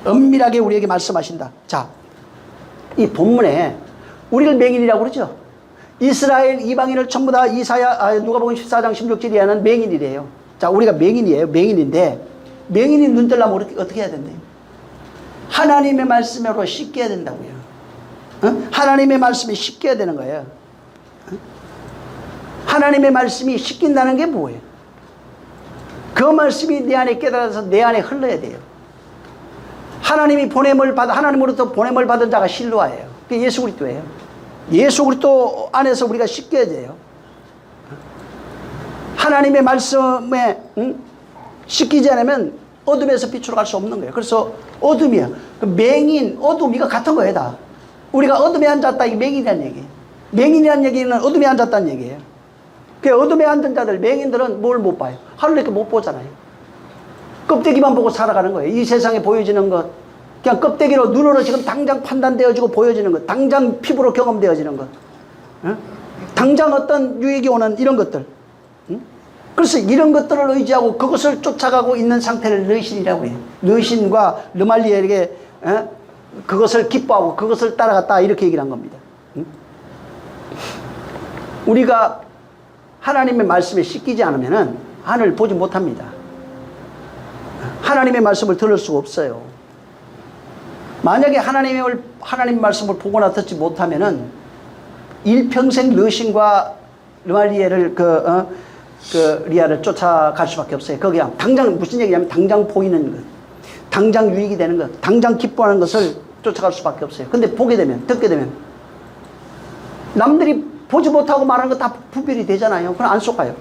Speaker 1: 은밀하게 우리에게 말씀하신다. 자, 이 본문에 우리를 맹인이라고 그러죠. 이스라엘 이방인을 전부 다 누가복음 14장 16절에는 맹인이래요. 자, 우리가 맹인이에요. 맹인인데 맹인이 눈 뜨려면 어떻게 해야 된대요? 하나님의 말씀으로 씻겨야 된다고요. 하나님의 말씀이 씻겨야 되는 거예요. 하나님의 말씀이 씻긴다는 게 뭐예요? 그 말씀이 내 안에 깨달아서 내 안에 흘러야 돼요. 하나님이 하나님으로부터 보냄을 받은 자가 실로아예요. 그게 예수 그리스도예요. 예수 그리스도 안에서 우리가 씻겨야 돼요. 하나님의 말씀에 씻기지 않으면 어둠에서 빛으로 갈 수 없는 거예요. 그래서 어둠이야. 그 맹인, 어둠 이거 같은 거예요 다. 우리가 어둠에 앉았다 이게 맹인이라는 얘기예요. 맹인이라는 얘기는 어둠에 앉았다는 얘기예요. 그 어둠에 앉은 자들 맹인들은 뭘 못 봐요? 하늘 이렇게 못 보잖아요. 껍데기만 보고 살아가는 거예요. 이 세상에 보여지는 것 그냥 껍데기로 눈으로 지금 당장 판단되어지고 보여지는 것 당장 피부로 경험되어지는 것 당장 어떤 유익이 오는 이런 것들 그래서 이런 것들을 의지하고 그것을 쫓아가고 있는 상태를 르신이라고 해요. 르신과 르말리에게 그것을 기뻐하고 그것을 따라갔다 이렇게 얘기를 한 겁니다. 우리가 하나님의 말씀에 씻기지 않으면 하늘을 보지 못합니다. 하나님의 말씀을 들을 수가 없어요. 만약에 하나님 말씀을 보거나 듣지 못하면은 일평생 르신과 르말리에를 리아를 쫓아갈 수밖에 없어요. 거기 당장 무슨 얘기냐면 당장 보이는 것, 당장 유익이 되는 것, 당장 기뻐하는 것을 쫓아갈 수밖에 없어요. 근데 보게 되면 듣게 되면 남들이 보지 못하고 말하는 거 다 분별이 되잖아요. 그럼 안 속아요.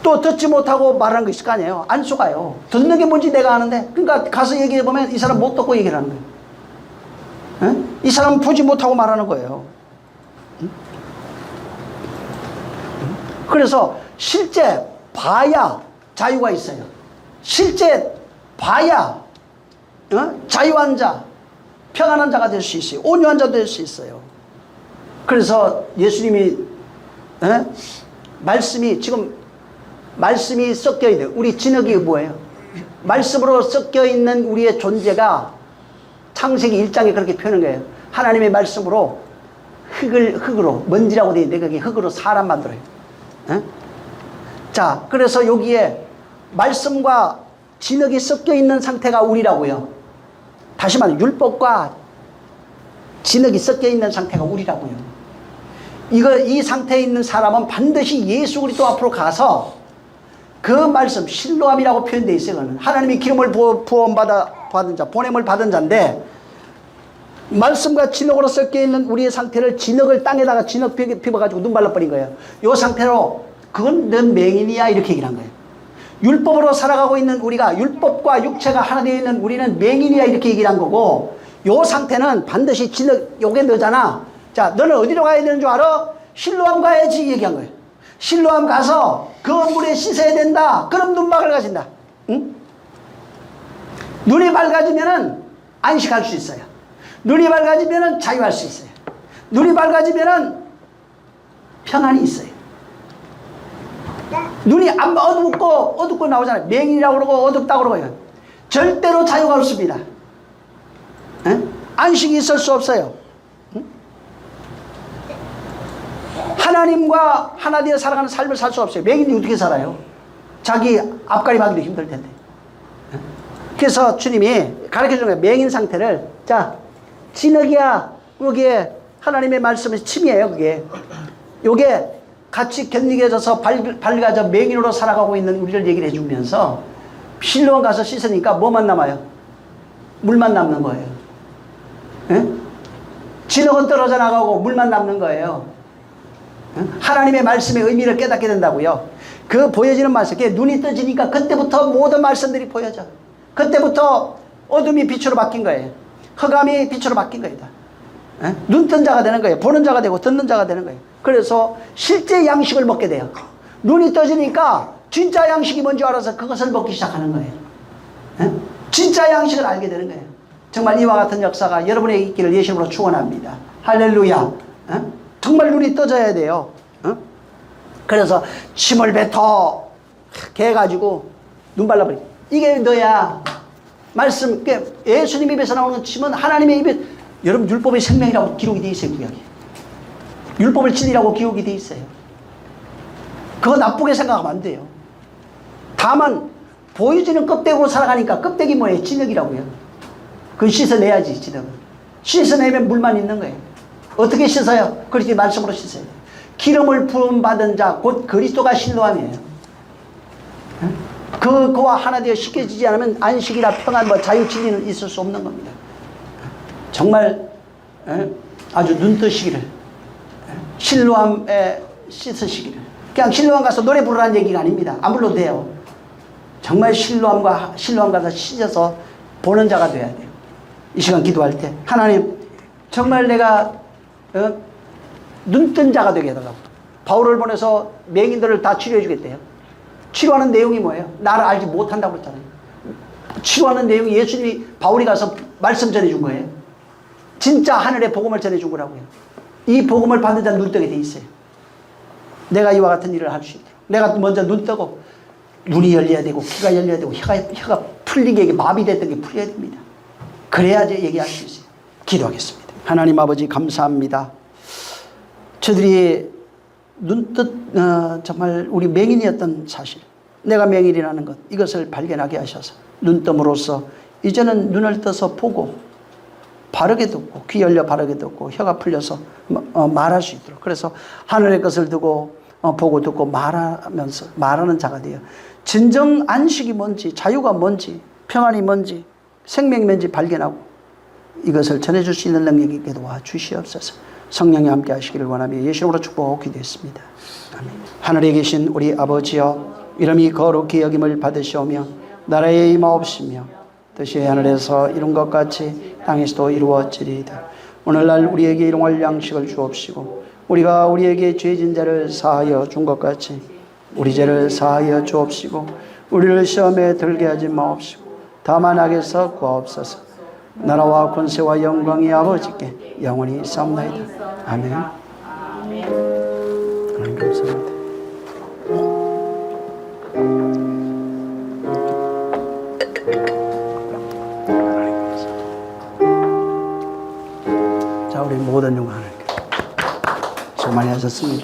Speaker 1: 또 듣지 못하고 말하는 거 있을 거 아니에요. 안 속아요. 듣는 게 뭔지 내가 아는데 그러니까 가서 얘기해보면 이 사람 못 듣고 얘기를 하는 거예요. 에? 이 사람 보지 못하고 말하는 거예요. 그래서 실제 봐야 자유가 있어요. 실제 봐야 자유한 자, 평안한 자가 될 수 있어요. 온유한 자도 될 수 있어요. 그래서 예수님이 말씀이 섞여 있는 우리 진흙이 뭐예요? 말씀으로 섞여 있는 우리의 존재가 창세기 1장에 그렇게 표현한 거예요. 하나님의 말씀으로 흙으로 먼지라고 되어 있는데 거기 흙으로 사람 만들어요. 자, 그래서 여기에 말씀과 진흙이 섞여 있는 상태가 우리라고요. 다시 말해 율법과 진흙이 섞여 있는 상태가 우리라고요. 이 상태에 있는 사람은 반드시 예수 그리스도 앞으로 가서 그 말씀 실로암이라고 표현되어 있어요. 그거는 하나님이 기름을 받은 자, 보냄을 받은 자인데 말씀과 진흙으로 섞여 있는 우리의 상태를 진흙을 땅에다가 진흙 비벼가지고 눈 발라버린 거예요. 이 상태로 그건 넌 맹인이야 이렇게 얘기를 한 거예요. 율법으로 살아가고 있는 우리가 율법과 육체가 하나 되어 있는 우리는 맹인이야 이렇게 얘기를 한 거고 이 상태는 반드시 진흙 요게 너잖아. 자, 너는 어디로 가야 되는 줄 알아? 실로암 가야지 얘기한 거예요. 실로암 가서 그 물에 씻어야 된다. 그럼 눈박을 가진다. 응? 눈이 밝아지면은 안식할 수 있어요. 눈이 밝아지면은 자유할 수 있어요. 눈이 밝아지면은 평안이 있어요. 눈이 안 어둡고 나오잖아요. 맹인이라고 그러고 어둡다고 그러고요. 절대로 자유가 없습니다. 에? 안식이 있을 수 없어요. 응? 하나님과 하나 되어 살아가는 삶을 살 수 없어요. 맹인이 어떻게 살아요? 자기 앞가림하기도 힘들 텐데. 에? 그래서 주님이 가르쳐 주는 거예요. 맹인 상태를. 자, 진흙이야. 여기에 하나님의 말씀은 침이에요. 그게. 요게 같이 견디게져서 밝아져 맹인으로 살아가고 있는 우리를 얘기를 해주면서 실로암 가서 씻으니까 뭐만 남아요? 물만 남는 거예요. 에? 진흙은 떨어져 나가고 물만 남는 거예요. 에? 하나님의 말씀의 의미를 깨닫게 된다고요. 그 보여지는 말씀, 눈이 떠지니까 그때부터 모든 말씀들이 보여져. 그때부터 어둠이 빛으로 바뀐 거예요. 흑암이 빛으로 바뀐 거예요. 눈 뜬 자가 되는 거예요. 보는 자가 되고 듣는 자가 되는 거예요. 그래서 실제 양식을 먹게 돼요. 눈이 떠지니까 진짜 양식이 뭔지 알아서 그것을 먹기 시작하는 거예요. 에? 진짜 양식을 알게 되는 거예요. 정말 이와 같은 역사가 여러분에게 있기를 예수님으로 축원합니다. 할렐루야. 에? 정말 눈이 떠져야 돼요. 에? 그래서 침을 뱉어 개가지고 눈 발라버리고 이게 너야. 말씀, 예수님 입에서 나오는 침은 하나님의 입에, 여러분 율법의 생명이라고 기록이 되어 있어요. 구약에. 율법을 진리라고 기록이 되어 있어요. 그거 나쁘게 생각하면 안 돼요. 다만 보여지는 껍데기로 살아가니까 껍데기 뭐예요? 진흙이라고요. 그건 씻어내야지. 진흙은 씻어내면 물만 있는 거예요. 어떻게 씻어요? 그렇게 말씀으로 씻어야 돼요. 기름을 부음받은 자 곧 그리스도가 실로암이에요. 그와 하나 되어 씻겨지지 않으면 안식이나 평안, 자유, 진리는 있을 수 없는 겁니다. 정말 아주 눈 뜨시기를, 실로암에 씻으시기를. 그냥 실로암 가서 노래 부르라는 얘기가 아닙니다. 안 불러도 돼요. 정말 실로암 가서 씻어서 보는 자가 돼야 돼요. 이 시간 기도할 때 하나님 정말 내가 눈뜬 자가 되게 해달라고. 바울을 보내서 맹인들을 다 치료해 주겠대요. 치료하는 내용이 뭐예요? 나를 알지 못한다고 그랬잖아요. 치료하는 내용이 예수님이 바울이 가서 말씀 전해준 거예요. 진짜 하늘의 복음을 전해준 거라고요. 이 복음을 받는 자는 눈 뜨게 돼 있어요. 내가 이와 같은 일을 할 수 있도록. 내가 먼저 눈 뜨고 눈이 열려야 되고 귀가 열려야 되고 혀가 풀리게 마비됐던 게 풀려야 됩니다. 그래야지 얘기할 수 있어요. 기도하겠습니다. 하나님 아버지 감사합니다. 저들이 눈뜻 정말 우리 맹인이었던 사실, 내가 맹인이라는 것, 이것을 발견하게 하셔서 눈뜸으로써 이제는 눈을 떠서 보고 바르게 듣고 귀 열려 바르게 듣고 혀가 풀려서 말할 수 있도록. 그래서 하늘의 것을 두고 보고 듣고 말하면서 말하는 자가 되어 진정 안식이 뭔지, 자유가 뭔지, 평안이 뭔지, 생명이 뭔지 발견하고 이것을 전해줄 수 있는 능력이 있게 도와주시옵소서. 성령이 함께 하시기를 원하며 예수님으로 축복하고 기도했습니다. 아멘. 하늘에 계신 우리 아버지여, 이름이 거룩히 여김을 받으시오며 나라의 임하옵시며 뜻이 하늘에서 이룬 것 같이 땅에서도 이루어지리이다. 오늘날 우리에게 일용할 양식을 주옵시고 우리가 우리에게 죄진 자를 사하여 준 것 같이 우리 죄를 사하여 주옵시고 우리를 시험에 들게 하지 마옵시고 다만 악에서 구하옵소서. 나라와 권세와 영광이 아버지께 영원히 있사옵나이다. 아멘. 하나님 감사합니다. 자, 우리 모든 영광 하나님께 수고 많이 하셨습니다.